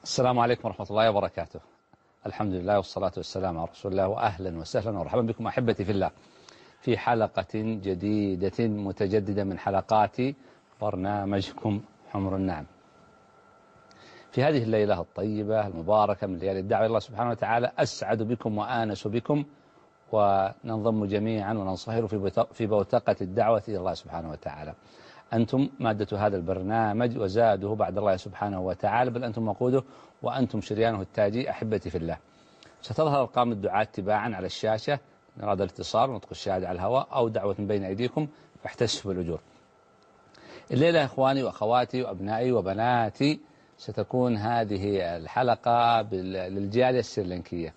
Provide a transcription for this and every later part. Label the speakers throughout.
Speaker 1: السلام عليكم ورحمة الله وبركاته. الحمد لله والصلاة والسلام على رسول الله، وأهلا وسهلا ومرحبا بكم أحبتي في الله في حلقة جديدة متجددة من حلقات برنامجكم حمر النعم. في هذه الليلة الطيبة المباركة من ليالي الدعوة إلى الله سبحانه وتعالى أسعد بكم وآنس بكم، وننضم جميعا وننصهر في بوتقة الدعوة إلى الله سبحانه وتعالى. أنتم مادة هذا البرنامج وزاده بعد الله سبحانه وتعالى، بل أنتم وقوده وأنتم شريانه التاجي أحبتي في الله. ستظهر أرقام الدعاة تباعا على الشاشة إن أراد الاتصال ونطق الشهادة على الهواء أو دعوة بين أيديكم فاحتسبوا الأجور. الليلة يا إخواني وأخواتي وأبنائي وبناتي ستكون هذه الحلقة للجالية السريلانكية.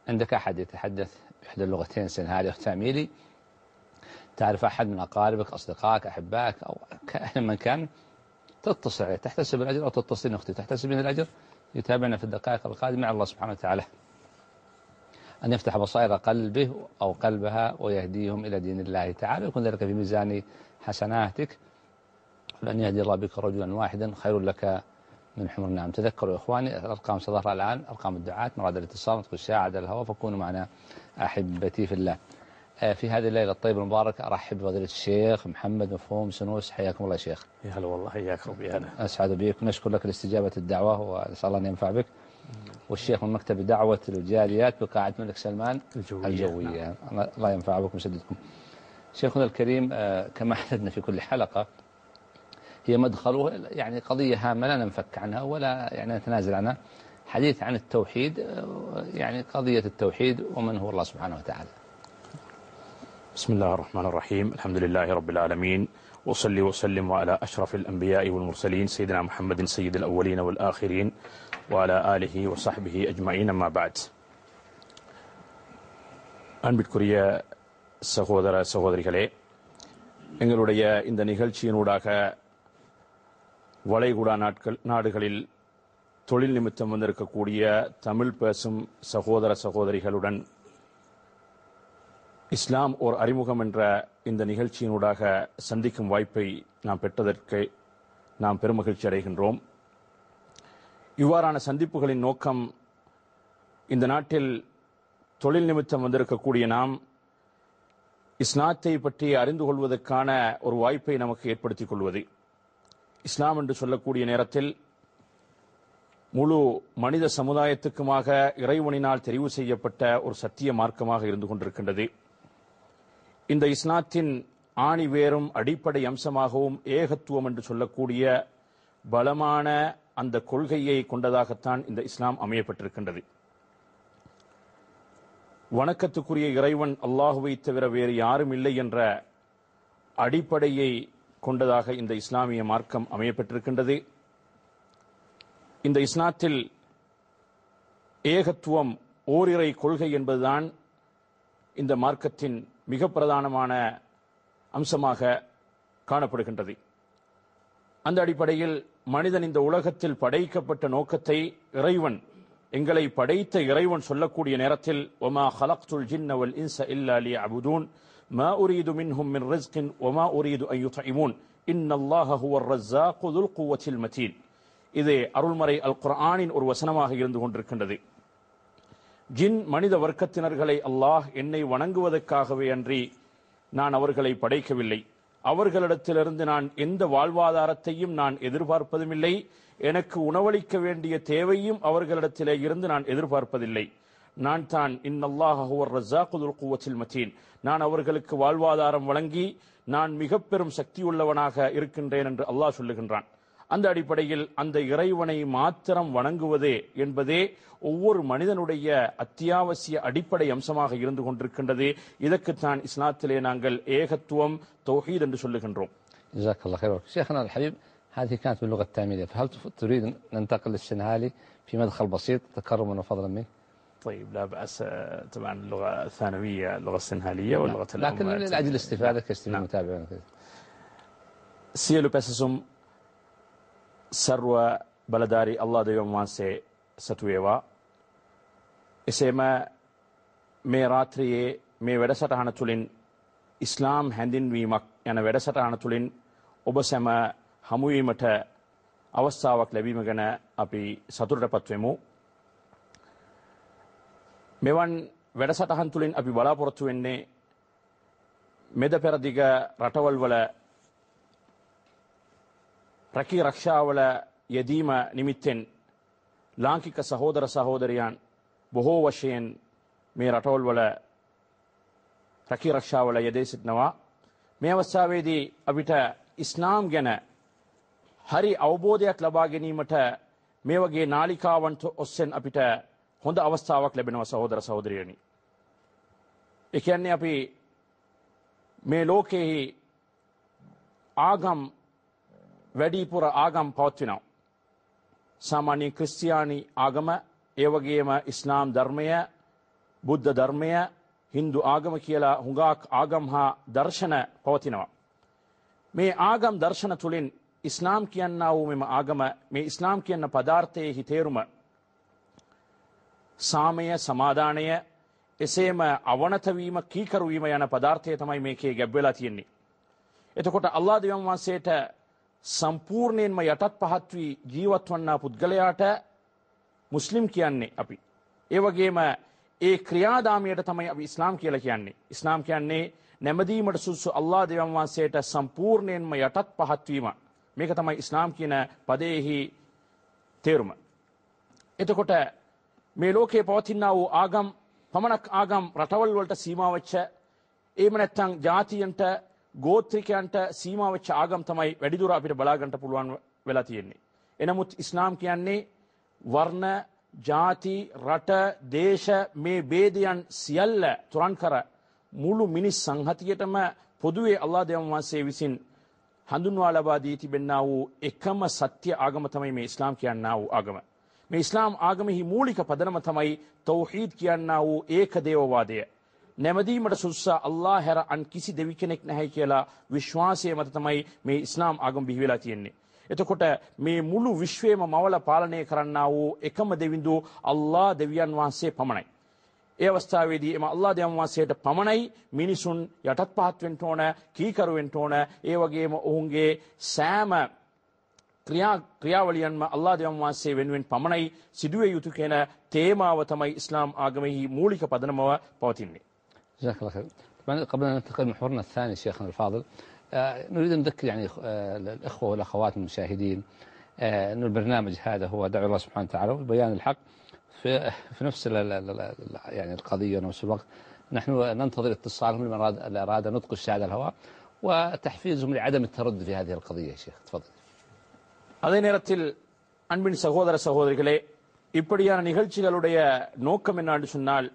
Speaker 1: عندك أحد يتحدث بإحدى اللغتين سنهالي أختي أميلي، تعرف أحد من أقاربك أصدقائك أحبائك أو من كان، تتصل عليه تحتسب الأجر، أو تتصلين أختي تحتسبين الأجر. يتابعنا في الدقائق القادمة على الله سبحانه وتعالى أن يفتح بصائر قلبه أو قلبها ويهديهم إلى دين الله تعالى، يكون ذلك في ميزان حسناتك، لأن يهدي الله بك رجلا واحدا خير لك من حمر النعم. تذكروا يا إخواني الأرقام ستظهر الآن، أرقام الدعاة، مراد الاتصال نطق الساعة على الهواء، فكونوا معنا أحبتي في الله. في هذه الليلة الطيبة المباركة أرحب بفضيلة الشيخ محمد مفهوم سنوس. حياكم الله يا شيخ.
Speaker 2: يا هلا والله، حياك ربي. أنا
Speaker 1: أسعد بك ونشكر لك لاستجابة الدعوة ونسأل الله أن ينفع بك. والشيخ من مكتب دعوة الجاليات بقاعة الملك سلمان الجوية. نعم. الله ينفع بكم ويسددكم. شيخنا الكريم، كما اعتدنا في كل حلقة هي مدخله يعني قضية هامة لا ننفك عنها ولا يعني نتنازل عنها، حديث عن التوحيد، يعني قضية التوحيد ومن هو الله سبحانه وتعالى.
Speaker 2: بسم الله الرحمن الرحيم. الحمد لله رب العالمين، وصلي وسلم على أشرف الأنبياء والمرسلين سيدنا محمد سيد الأولين والآخرين وعلى آله وصحبه أجمعين. أما بعد. அன்பிற்குரிய சகோதர சகோதரிகளே, எங்களுடைய இந்த நிகழ்ச்சியினூடாக வளைகுடா நாடுகளில் தொழில் நிமித்தம் வந்திருக்கக்கூடிய தமிழ் பேசும் சகோதர சகோதரிகளுடன் இஸ்லாம் ஓர் அறிமுகம் என்ற இந்த நிகழ்ச்சியினூடாக சந்திக்கும் வாய்ப்பை நாம் பெற்றதற்கு நாம் பெருமகிழ்ச்சி அடைகின்றோம். இவ்வாறான சந்திப்புகளின் நோக்கம் இந்த நாட்டில் தொழில் நிமித்தம் வந்திருக்கக்கூடிய நாம் இஸ்லாத்தை பற்றி அறிந்து கொள்வதற்கான ஒரு வாய்ப்பை நமக்கு ஏற்படுத்திக் கொள்வது. இஸ்லாம் என்று சொல்லக்கூடிய நேரத்தில் முழு மனித சமுதாயத்துக்குமாக இறைவனினால் தெரிவு செய்யப்பட்ட ஒரு சத்திய மார்க்கமாக இருந்து கொண்டிருக்கின்றது. இந்த இஸ்லாத்தின் ஆணி வேறும் அடிப்படை அம்சமாகவும் ஏகத்துவம் என்று சொல்லக்கூடிய பலமான அந்த கொள்கையை கொண்டதாகத்தான் இந்த இஸ்லாம் அமையப்பட்டிருக்கின்றது. வணக்கத்துக்குரிய இறைவன் அல்லாஹுவை தவிர வேறு யாரும் இல்லை என்ற அடிப்படையை கொண்டதாக இந்த இஸ்லாமிய மார்க்கம் அமையப்பட்டிருக்கின்றது. இந்த இஸ்லாத்தில் ஏகத்துவம் ஓரிரை கொள்கை என்பதுதான் இந்த மார்க்கத்தின் மிக பிரதானமான அம்சமாக காணப்படுகின்றது. அந்த அடிப்படையில் மனிதன் இந்த உலகத்தில் படைக்கப்பட்ட நோக்கத்தை இறைவன், எங்களை படைத்த இறைவன் சொல்லக்கூடிய நேரத்தில் ஒமா ஹலக்துல் ஜின்ன வல் இன்ஸ இல்லா லியஅபுதூன் மா உரீது மின்ஹும் மின் ரிஸ்கின் ஒமா உரீது அன் யுத்இமூன் இன்னல்லாஹ ஹுவர் ரஸ்ஸாகு துல் குவத்தில் மதீன். இது அருள்மறை அல் குர்ஆனின் ஒரு வசனமாக இருந்து கொண்டிருக்கின்றது. ஜின் மனித வர்க்கத்தினர்களை அல்லாஹ் என்னை வணங்குவதற்காகவே அன்றி நான் அவர்களை படைக்கவில்லை. அவர்களிடத்திலிருந்து நான் எந்த வாழ்வாதாரத்தையும் நான் எதிர்பார்ப்பதும் இல்லை. எனக்கு உணவளிக்க வேண்டிய தேவையும் அவர்களிடத்திலே இருந்து நான் எதிர்பார்ப்பதில்லை. நான் தான் இன்னல்லாஹ ஹுவர் ரஸ்ஸாகு துல் குவத்தில் மதீன், நான் அவர்களுக்கு வாழ்வாதாரம் வழங்கி நான் மிக பெரும் சக்தியுள்ளவனாக இருக்கின்றேன் என்று அல்லாஹ் சொல்லுகின்றான். அந்த அடிப்படையில் அந்த இறைவனை மாத்திரம் வணங்குவதே என்பதே ஒவ்வொரு மனிதனுடைய அத்தியாவசிய அடிப்படை அம்சமாக இருந்து கொண்டிருக்கின்றது. இதற்குத்தான் இஸ்லாத்திலே நாங்கள் ஏகத்துவம் தௌஹீத் என்று சொல்லுகின்றோம்.
Speaker 1: جزاك الله خير. شيخنا الحبيب، هذه كانت باللغة التاميلية، فهل تريد أن ننتقل للسنهالي في مدخل بسيط تكرما وفضلا منك؟
Speaker 2: طيب لا بأس. طبعا اللغة الثانوية اللغة السنهالية واللغة الأم،
Speaker 1: لكن من أجل الاستفادة كاستفيد المتابعين.
Speaker 2: سيلو بسسم सर्व बलदारी अल्लाह देवमान से सतुएवा इसेम मे रात्रिये मे वेडसटहන තුලින් ඉස්ලාම් හැඳින්වීමක් යන වැඩසටහන තුලින් ඔබ සැම හමු වීමට අවස්ථාවක් ලැබීම ගැන අපි සතුටටපත් වෙමු. මෙවන් වැඩසටහන් තුළින් අපි බලාපොරොත්තු වෙන්නේ මෙද පෙරදිග රටවල් වල රැකී රක්ෂාවල යෙදීම නිමිත්තෙන් ලාංකික සහෝදර සහෝදරියන් බොහෝ වශයෙන් මේ රටවල් වල රැකී රක්ෂාවල යෙදී සිටිනවා. මේ අවස්ථාවේදී අපිට ඉස්ලාම් ගැන හරි අවබෝධයක් ලබා ගැනීමට මේ වගේ නාලිකාවන් ඔස්සෙන් අපිට හොඳ අවස්ථාවක් ලැබෙනවා සහෝදර සහෝදරියනි. ඒ කියන්නේ අපි මේ ලෝකයේ ආගම් වැඩිපුර ආගම් පවත්වනවා. සාමාන්‍ය ක්‍රිස්තියානි ආගම, ඒ වගේම ඉස්ලාම් ධර්මය, බුද්ධ ධර්මය, හින්දු ආගම කියලා හුඟක් ආගම් හා දර්ශන පවතිනවා. මේ ආගම් දර්ශන තුලින් ඉස්ලාම් කියනා වූ මෙම ආගම, මේ ඉස්ලාම් කියන පදාර්ථයේ තේරුම සාමය, සමාදානය, එසේම අවනත වීම, කීකරු වීම යන පදාර්ථය තමයි මේකේ ගැබ් වෙලා තියෙන්නේ. එතකොට අල්ලාහ් දෙවියන් වහන්සේට සම්පූර්ණයෙන්ම යටත් පහත් වී ජීවත් වන්නා පුද්ගලයාට මුස්ලිම් කියන්නේ අපි. ඒ වගේම ඒ ක්‍රියාදාමයට තමයි අපි ඉස්ලාම් කියලා කියන්නේ. ඉස්ලාම් කියන්නේ නැමදීමට සුදුසු අල්ලාහ් දෙවියන් වහන්සේට සම්පූර්ණයෙන්ම යටත් පහත් වීම. මේක තමයි ඉස්ලාම් කියන පදයේහි තේරුම. එතකොට මේ ලෝකයේ පවතිනා වූ ආගම් පමණක් ආගම් රටවල් වලට සීමා වෙච්ච, එහෙම නැත්නම් ජාතියන්ට, ගෝත්‍රිකයන්ට සීමා වෙච්ච ආගම් තමයි වැඩිදුර අපිට බලා ගන්න පුළුවන් වෙලා තියෙන්නේ. එනමුත් ඉස්ලාම් කියන්නේ වර්ණ, ජාති, රට, දේශ මේ ભેදයන් සියල්ල තුරන් කර මුළු මිනිස් සංහතියටම පොදුවේ අල්ලාහ් දෙවියන් වහන්සේ විසින් හඳුන්වා ලබා දී තිබෙනා වූ එකම සත්‍ය ආගම තමයි මේ ඉස්ලාම් කියනා වූ ආගම. මේ ඉස්ලාම් ආගමෙහි මූලික පදනම තමයි තෞහීද් කියනා වූ ඒක දේවවාදය. නැමදීමට සුදුසු අල්ලාහ් හැර අන් කිසි දෙවි කෙනෙක් නැහැ කියලා විශ්වාසය මත තමයි මේ ඉස්ලාම් ආගම බිහි වෙලා තියෙන්නේ. එතකොට මේ මුළු විශ්වයම මවල පාලනය කරන්නා වූ එකම දෙවිඳු අල්ලාහ් දෙවියන් වහන්සේ පමණයි. ඒ අවස්ථාවේදී එම අල්ලාහ් දෙවියන් වහන්සේට පමණයි මිනිසුන් යටත් පහත් වෙන්න ඕන, කීකරු වෙන්න ඕන. ඒ වගේම ඔවුන්ගේ සෑම ක්‍රියාවලියන්ම අල්ලාහ් දෙවියන් වහන්සේ වෙනුවෙන් පමණයි සිදුවේ යුතු කියන තේමාව තමයි ඉස්ලාම් ආගමෙහි මූලික පදනමව පවතින්නේ.
Speaker 1: جزاك الله خير. طبعا قبل أن ننتقل لمحورنا الثاني شيخنا الفاضل، نريد أن نذكر يعني الإخوة والأخوات المشاهدين أن البرنامج هذا هو دعوة الله سبحانه وتعالى وبيان الحق في نفس يعني القضية ونفس الوقت. نحن ننتظر اتصالهم لمن أراد نطق الشهادة الهواء وتحفيزهم لعدم التردد في هذه القضية. يا شيخ تفضل.
Speaker 2: அதே நேரத்தில் அன்பின் சகோதர சகோதரிகளே, இப்படியான நிகழ்ச்சிகளுடைய நோக்கம் என்னன்னு சொன்னால்,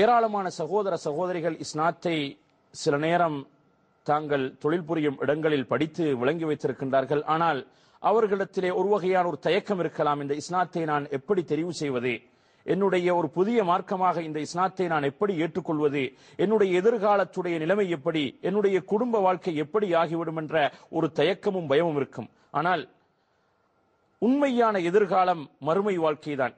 Speaker 2: ஏராளமான சகோதர சகோதரிகள் இஸ்லாத்தை சில நேரம் தாங்கள் தொழில் புரியும் இடங்களில் படித்து விளங்கி வைத்திருக்கின்றார்கள். ஆனால் அவர்களிடத்திலே ஒரு வகையான ஒரு தயக்கம் இருக்கலாம். இந்த இஸ்லாத்தை நான் எப்படி தெரிவு செய்வது, என்னுடைய ஒரு புதிய மார்க்கமாக இந்த இஸ்லாத்தை நான் எப்படி ஏற்றுக்கொள்வது, என்னுடைய எதிர்காலத்துடைய நிலைமை எப்படி, என்னுடைய குடும்ப வாழ்க்கை எப்படி ஆகிவிடும் என்ற ஒரு தயக்கமும் பயமும் இருக்கும். ஆனால் உண்மையான எதிர்காலம் மறுமை வாழ்க்கைதான்.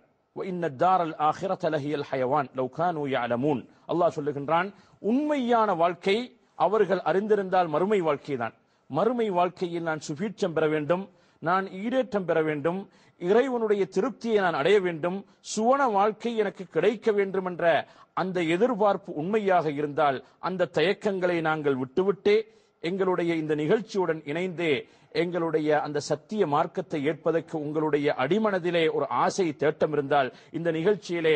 Speaker 2: அல்லாஹ் சொல்லுகின்றான், உண்மையான வாழ்க்கை அவர்கள் அறிந்திருந்தால் மறுமை வாழ்க்கைதான். மறுமை வாழ்க்கையில் நான் சுபீட்சம் பெற வேண்டும், நான் ஈடேற்றம் பெற வேண்டும், இறைவனுடைய திருப்தியை நான் அடைய வேண்டும், சுவன வாழ்க்கை எனக்கு கிடைக்க வேண்டும் என்ற அந்த எதிர்பார்ப்பு உண்மையாக இருந்தால் அந்த தயக்கங்களை நாங்கள் விட்டுவிட்டே எங்களுடைய இந்த நிகழ்ச்சியுடன் இணைந்து எங்களுடைய அந்த சத்திய மார்க்கத்தை ஏற்பதற்கு உங்களுடைய அடிமனதிலே ஒரு ஆசை தேட்டம் இருந்தால் இந்த நிகழ்ச்சியிலே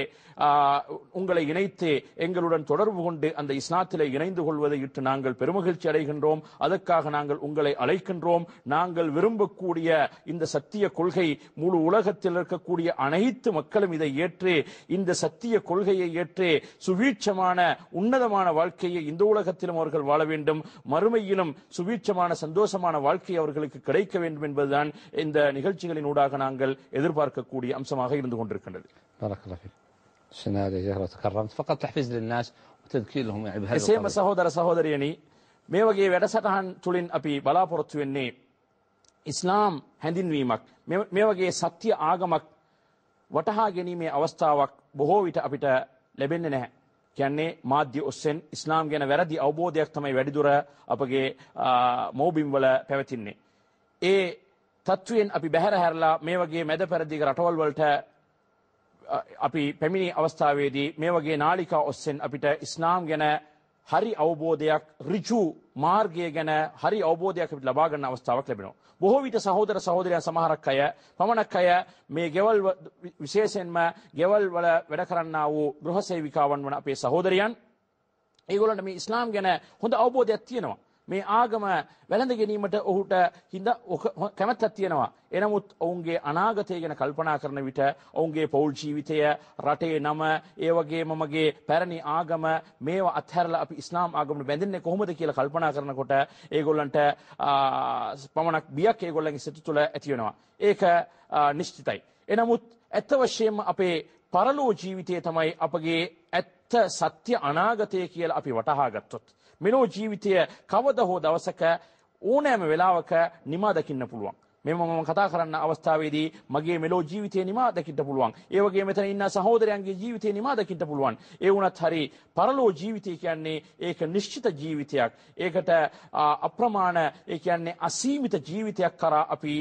Speaker 2: உங்களை இணைத்து எங்களுடன் தொடர்பு கொண்டு அந்த இஸ்லாத்திலே இணைந்து கொள்வதை இட்டு நாங்கள் பெருமகிழ்ச்சி அடைகின்றோம். அதற்காக நாங்கள் உங்களை அழைக்கின்றோம். நாங்கள் விரும்பக்கூடிய இந்த சத்திய கொள்கை முழு உலகத்தில் இருக்கக்கூடிய அனைத்து மக்களும் இதை ஏற்று இந்த சத்திய கொள்கையை ஏற்று சுவீட்சமான உன்னதமான வாழ்க்கையை இந்த உலகத்திலும் அவர்கள் வாழ வேண்டும், மறுமையிலும் சுவீட்சமான சந்தோஷமான வாழ்க்கை அவர்களுக்கு கிடைக்க வேண்டும் என்பதுதான் இந்த நிகழ்ச்சிகளின் ஊடாக நாங்கள் எதிர்பார்க்கக்கூடிய அம்சமாக இருந்து கொண்டிருக்கின்றது.
Speaker 1: فقط تحفيز للناس وتذكير لهم يعني بهذا
Speaker 2: එසේම සහෝදර සහෝදරියනි, මේ වගේ වැඩසටහන් තුලින් අපි බලාපොරොත්තු වෙන්නේ ඉස්ලාම් හැඳින්වීමක්, මේ වගේ සත්‍ය ආගමක් වටහා ගැනීමේ අවස්ථාවක් බොහෝ විට අපිට ලැබෙන්නේ නැහැ. කියන්නේ මාධ්‍ය ඔස්සෙන් ඉස්ලාම් ගැන වැරදි අවබෝධයක් තමයි වැඩිදුර අපගේ මෝබිම් වල පැවතින්නේ. ඒ තත්වයෙන් අපි බැහැර හැරලා මේ වගේ මැද පෙරදිග රටවල් වලට අපි පැමිණි අවස්ථාවේදී මේ වගේ නාලිකා ඔස්සෙන් අපිට ඉස්ලාම් ගැන හරි අවබෝධයක් ඍජු මාර්ගය ගැන හරි අවබෝධයක් අපිට ලබා ගන්න අවස්ථාවක් ලැබෙනවා. බොහෝ විට සහෝදර සහෝදරයන් සමහරක් අය පමණක් අය මේ ගෙවල් විශේෂයෙන්ම ගෙවල් වල වැඩ කරන්නා වූ ගෘහ සේවිකාවන් වන අපේ සහෝදරයන් ඒගොල්ලන්ට මේ ඉස්ලාම් ගැන හොඳ අවබෝධයක් තියෙනවා. මේ ආගම වැළඳ ගැනීමට ඔහුට කැමැත්තක් තියෙනවා. එනමුත් ඔවුන්ගේ අනාගතය ගැන කල්පනා කරන විට ඔවුන්ගේ පෞල් ජීවිතය, රටේ නම, ඒ වගේම මගේ පැරණි ආගම මේවා අත්හැරලා අපි ඉස්ලාම් ආගමට බැඳෙන්නේ කොහොමද කියලා කල්පනා කරනකොට ඒගොල්ලන්ට පමණක් බියක් ඒගොල්ලන්ගේ සිත තුළ ඇති වෙනවා. ඒක නිශ්චිතයි. එනමුත් ඇත්ත වශයෙන්ම අපේ පරලෝ ජීවිතය තමයි අපගේ ඇත්ත සත්‍ය අනාගතය කියලා අපි වටහා ගත්තොත් මෙලෝ ජීවිතය කවද හෝ දවසක ඕනෑම වෙලාවක නිමා දකින්න පුළුවන්. මෙම මම කතා කරන්න අවස්ථාවේදී මගේ මෙලෝ ජීවිතේ නිමා දකින්න පුළුවන්. ඒ වගේම මෙතන ඉන්න සහෝදරයන්ගේ ජීවිතේ නිමා දකින්න පුළුවන්. ඒ වුණත් හරි පරලෝ ජීවිතය කියන්නේ ඒක නිශ්චිත ජීවිතයක්. ඒකට අප්‍රමාණ ඒ කියන්නේ අසීමිත ජීවිතයක් කරා අපි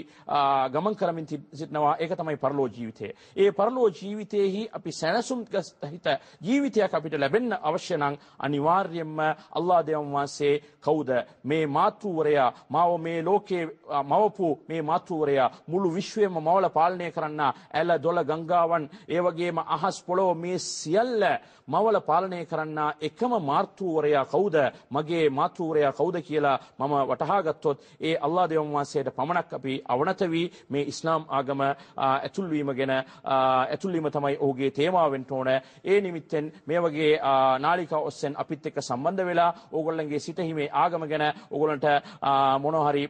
Speaker 2: ගමන් කරමින් සිටිනවා. ඒක තමයි පරලෝ ජීවිතය. ඒ පරලෝ ජීවිතයේහි අපි සැනසුම් හිත ජීවිතයක් අපිට ලැබෙන්න අවශ්‍ය නම් අනිවාර්යයෙන්ම අල්ලාහ් දෙවියන් වහන්සේ කවුද? මේ මාතෘවරයා මාව මේ ලෝකේ මවපු මේ මාතෘවරයා මුළු විශ්වයම මවල පාලනය කරන්න ඇල දොළ ගංගාවන් ඒ වගේම අහස් පොළොව මේ සියල්ල මවල පාලනය කරන්න එකම මාතෘවරයා කවුද? මගේ මාතෘවරයා කවුද කියලා මම වටහා ගත්තොත් ඒ අල්ලාහ් දෙවියන් වහන්සේට පමණක් අපි අවනත වී මේ ඉස්ලාම් ආගම ඇතුල් වීම ගැන ඇතුල් වීම තමයි ඔහුගේ තේමාව වෙන්න ඕන. ඒ නිමිත්තෙන් මේ වගේ නාලිකා ඔස්සෙන් අපිත් එක්ක සම්බන්ධ වෙලා ඕගොල්ලන්ගේ සිතෙහිමේ ආගම ගැන ඕගොල්ලන්ට මොනවා හරි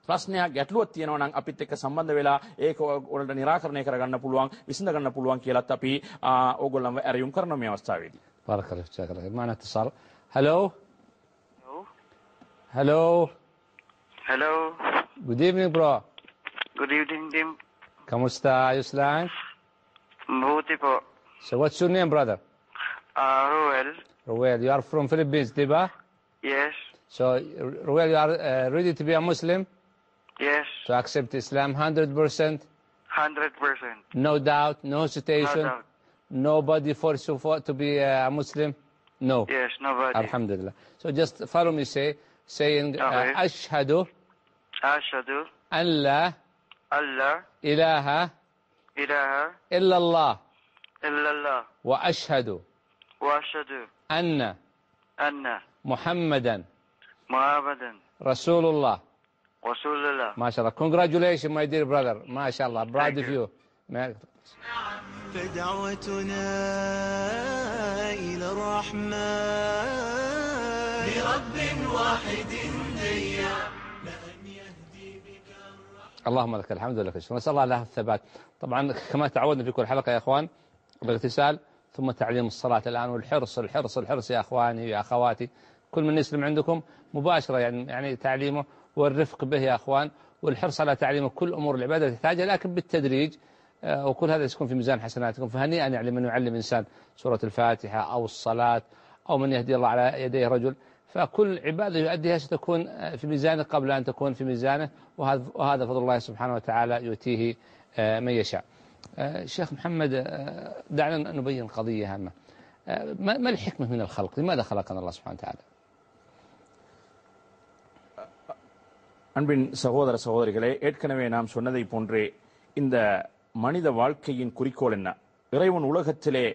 Speaker 2: ප්‍රශ්නයක් ගැටලුවක් තියෙනවා නම් අපිත් එක්ක සම්බන්ධ වෙලා ඒක ඔයාලට निराකරණය කරගන්න පුළුවන් විසඳ ගන්න පුළුවන් කියලාත් අපි ඕගොල්ලන්ව ඇරයුම් කරන මේ අවස්ථාවේදී.
Speaker 1: بارك الله فيك. معنا اتصال. هلو. هلو.
Speaker 3: Hello.
Speaker 1: Good evening, bro.
Speaker 3: Good evening, Tim.
Speaker 1: ¿Cómo está, Yuslan?
Speaker 3: Mabuti po.
Speaker 1: So what's your name, brother?
Speaker 3: Ruel.
Speaker 1: Ruel, you are from Philippines, diba?
Speaker 3: Yes.
Speaker 1: So, Ruel, you are ready to be a Muslim?
Speaker 3: Yes.
Speaker 1: To accept Islam 100%?
Speaker 3: 100%.
Speaker 1: No doubt, no hesitation?
Speaker 3: No doubt.
Speaker 1: Nobody force you to be a Muslim? No.
Speaker 3: Yes, nobody.
Speaker 1: Alhamdulillah. So just follow me, saying,
Speaker 3: Okay.
Speaker 1: Ashhadu
Speaker 3: Ashhadu
Speaker 1: an la
Speaker 3: Allah
Speaker 1: ilaha
Speaker 3: ilaha
Speaker 1: illallah
Speaker 3: illallah
Speaker 1: wa ashhadu
Speaker 3: wa ashhadu
Speaker 1: anna
Speaker 3: anna
Speaker 1: Muhammadan
Speaker 3: Muhammadan
Speaker 1: Rasulullah.
Speaker 3: Rasulullah.
Speaker 1: MashaAllah. Congratulations, my dear brother. MashaAllah. Proud of you.
Speaker 4: فدعوتنا إلى الرحمن لرب واحد ديان لأن يهدي بك
Speaker 1: اللهم لك الحمد ولك الشكر. نسأل الله له الثبات. طبعا كما تعودنا في كل حلقة يا أخوان الاغتسال ثم تعليم الصلاة الآن والحرص الحرص الحرص يا أخواني يا أخواتي كل من يسلم عندكم مباشرة يعني تعليمه والرفق به يا أخوان والحرص على تعليمه كل أمور العبادة تحتاجها لكن بالتدريج وكل هذا يكون في ميزان حسناتكم. فهنيئا يعني من يعلم إنسان سورة الفاتحة أو الصلاة أو من يهدي الله على يديه رجل فكل عبادة يؤديها ستكون في ميزانه قبل أن تكون في ميزانه وهذا فضل الله سبحانه وتعالى يؤتيه من يشاء. شيخ محمد دعنا نبين قضية هامة. ما الحكمة من الخلق؟ لماذا خلقنا الله سبحانه وتعالى؟
Speaker 2: அன்பின் சகோதர சகோதரிகளே, ஏற்கனவே நாம் சொன்னதை போன்றே இந்த மனித வாழ்க்கையின் குறிக்கோள் என்ன? இறைவன் உலகத்திலே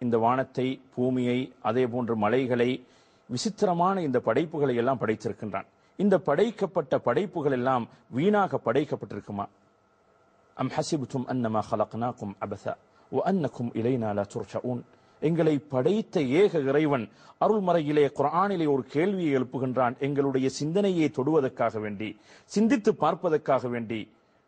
Speaker 2: இந்த வானத்தை, பூமியை, அதே போன்று மலைகளை, விசித்திரமான இந்த படைப்புகளை எல்லாம் படைத்திருக்கின்றான். இந்த படைக்கப்பட்ட படைப்புகள் எல்லாம் வீணாக படைக்கப்பட்டிருக்குமா? அம் ஹசிபுதும் அன்னமா خلقناكم عبثا وانكم الينا لا ترجعون. எங்களை படைத்த ஏக இறைவன் அருள்மறையிலே குர்ஆனிலே ஒரு கேள்வியை எழுப்புகின்றான். எங்களுடைய சிந்தனையை தொடுவதற்காக வேண்டி, சிந்தித்து பார்ப்பதற்காக வேண்டி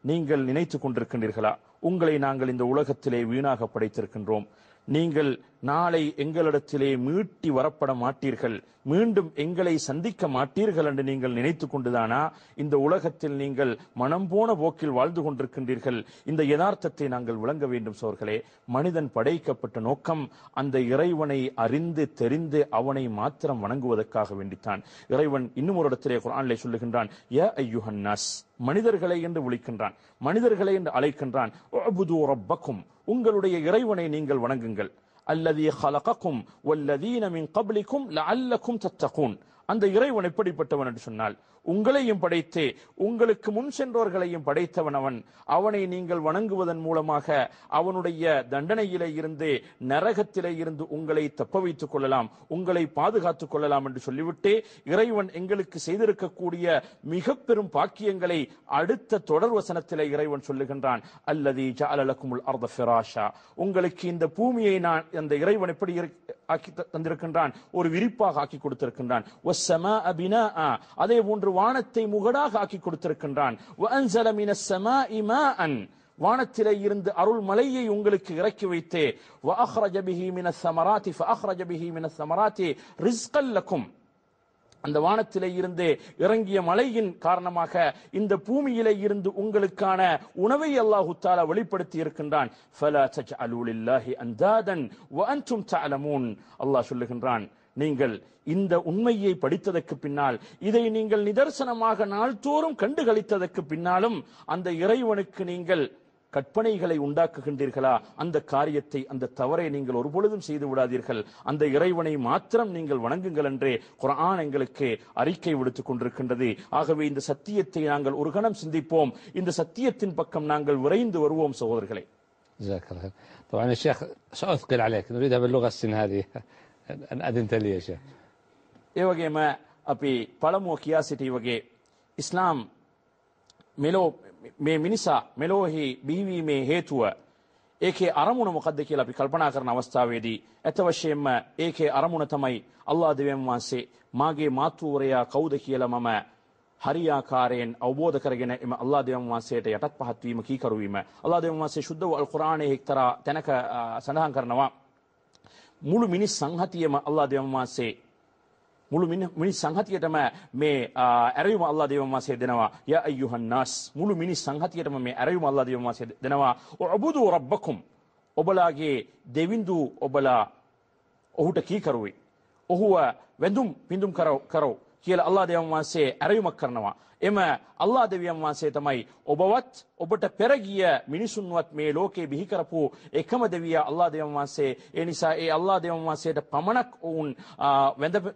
Speaker 2: நீங்கள் நினைத்துக் கொண்டிருக்கின்றீர்களா? உங்களை நாங்கள் இந்த உலகத்திலே வீணாக படைத்திருக்கின்றோம். நீங்கள் நாளை எங்களிடத்திலே மீட்டி வரப்பட மாட்டீர்கள், மீண்டும் எங்களை சந்திக்க மாட்டீர்கள் என்று நீங்கள் நினைத்து கொண்டுதானா இந்த உலகத்தில் நீங்கள் மனம் போன போக்கில் வாழ்ந்து கொண்டிருக்கின்றீர்கள்? இந்த யதார்த்தத்தை நாங்கள் விளங்க வேண்டும் சோர்களே. மனிதன் படைக்கப்பட்ட நோக்கம் அந்த இறைவனை அறிந்து தெரிந்து அவனை மாத்திரம் வணங்குவதற்காக வேண்டித்தான். இறைவன் இன்னும் ஒரு இடத்திலே குர்ஆனிலே சொல்லுகின்றான், யா அய்யுஹன் நாஸ், மனிதர்களை என்று விളിக்கின்றான், மனிதர்களை என்று அழைக்கின்றான். உஅ்புது ரப்பக்கும், உங்களுடைய இறைவனை நீங்கள் வணங்குங்கள். அல்லதி خلقكم والذين من قبلكم لعلكم تتقون. அந்த இறைவன் எப்படிப்பட்டவன் என்று சொன்னால், உங்களையும் படைத்தே உங்களுக்கு முன் சென்றவர்களையும் படைத்தவன் அவன். அவனை நீங்கள் வணங்குவதன் மூலமாக அவனுடைய தண்டனையிலே இருந்து, நரகத்திலே இருந்து உங்களை தப்ப வைத்துக் கொள்ளலாம், உங்களை பாதுகாத்துக் கொள்ளலாம் என்று சொல்லிவிட்டே இறைவன் எங்களுக்கு செய்திருக்கக்கூடிய மிக பெரும் பாக்கியங்களை அடுத்த தொடர் வசனத்திலே இறைவன் சொல்லுகின்றான். அல்லதி ஜஅல லக்குமுல் அர்த ஃபிராஷா, உங்களுக்கு இந்த பூமியை நான் அந்த இறைவன் எப்படி ஆக்கி தந்திருக்கின்றான், ஒரு விரிப்பாக ஆக்கி கொடுத்திருக்கின்றான். வஸ்ஸமாஅ பினாஅ, அதே போன்று வானத்தை முகடாக ஆக்கி கொடுத்திருக்கின்றான். வஅன்ஸல மினஸ் ஸமாஇ மாஅன், வானத்திலே இருந்து அருள் மலையை உங்களுக்கு இறக்கி வைத்தே. வஅக்ரஜ பிஹி மினஸ் ஸமராத்தி ஃபஅக்ரஜ பிஹி மினஸ் ஸமராத்தி ரிஸ்கல் லக்கும், அந்த வானத்திலே இருந்து இறங்கிய மலையின் காரணமாக இந்த பூமியிலே இருந்து உங்களுக்கான உணவை அல்லாஹ் தஆலா வெளிப்படுத்தி இருக்கின்றான். ஃபலா தஜஅலு லில்லாஹி அன்தாதன் வஅன்தும் தஅலமூன். அல்லாஹ் சொல்லுகின்றான், நீங்கள் இந்த உண்மையை படித்ததற்கு பின்னால், இதை நீங்கள் நிதர்சனமாக நாள்தோறும் கண்டுகளித்ததற்கு பின்னாலும் அந்த இறைவனுக்கு நீங்கள் கற்பனைகளை உண்டாக்குகின்றீர்களா? அந்த காரியத்தை, அந்த தவறை நீங்கள் ஒருபொழுதும் செய்து விடாதீர்கள். அந்த இறைவனை மாத்திரம் நீங்கள் வணங்குங்கள் என்றே குர்ஆன் எங்களுக்கு அறிக்கை விடுத்துக் கொண்டிருக்கின்றது. ஆகவே இந்த சத்தியத்தை நாங்கள் ஒரு கணம் சிந்திப்போம், இந்த சத்தியத்தின் பக்கம் நாங்கள் விரைந்து வருவோம் சகோதரர்களே.
Speaker 1: جزاك الله خير. طبعا يا شيخ سأثقل عليك، نريدها باللغة السن هذه أن أذنت لي يا شيخ.
Speaker 2: ඒ වගේම අපි පළමුව කියා සිටී වගේ ඉස්ලාම් මෙලෝ මේ මිනිසා මෙලෝහි බිහිවීමේ හේතුව, ඒකේ අරමුණ මොකද්ද කියලා අපි කල්පනා කරන අවස්ථාවේදී ඇත්ත වශයෙන්ම ඒකේ අරමුණ තමයි අල්ලාහ් දෙවියන් වහන්සේ මාගේ මාතෘවරයා කවුද කියලා මම හරියාකාරයෙන් අවබෝධ කරගෙන එම අල්ලාහ් දෙවියන් වහන්සේට යටත් පහත් වීම, කීකරු වීම. අල්ලාහ් දෙවියන් වහන්සේ ශුද්ධ වූ අල් කුර්ආනයේ එක්තරා තැනක සඳහන් කරනවා, මුළු මිනිස් සංහතියම අල්ලාහ් දෙවියන් වහන්සේ, මුළු මිනිස් සංහතියටම මේ ඇරයුම අල්ලාහ් දෙවියන් වහන්සේ දෙනවා. යා අයියුහන් නාස්, මුළු මිනිස් සංහතියටම මේ ඇරයුම අල්ලාහ් දෙවියන් වහන්සේ දෙනවා. උබුදු රබ්බකුම්, ඔබලාගේ දෙවිඳු ඔබලා ඔහුට කීකරුයි, ඔහුව වැඳුම් පිඳුම් කරව කියලා අල්ලාහ් දෙවියන් වහන්සේ ඇරයුමක් කරනවා. එම අල්ලාහ් දෙවියන් වහන්සේ තමයි ඔබවත් ඔබට පෙර ගිය මිනිසුන්වත් මේ ලෝකේ බිහි කරපු එකම දෙවියා අල්ලාහ් දෙවියන් වහන්සේ. ඒ නිසා ඒ අල්ලාහ් දෙවියන් වහන්සේට පමණක් වුන්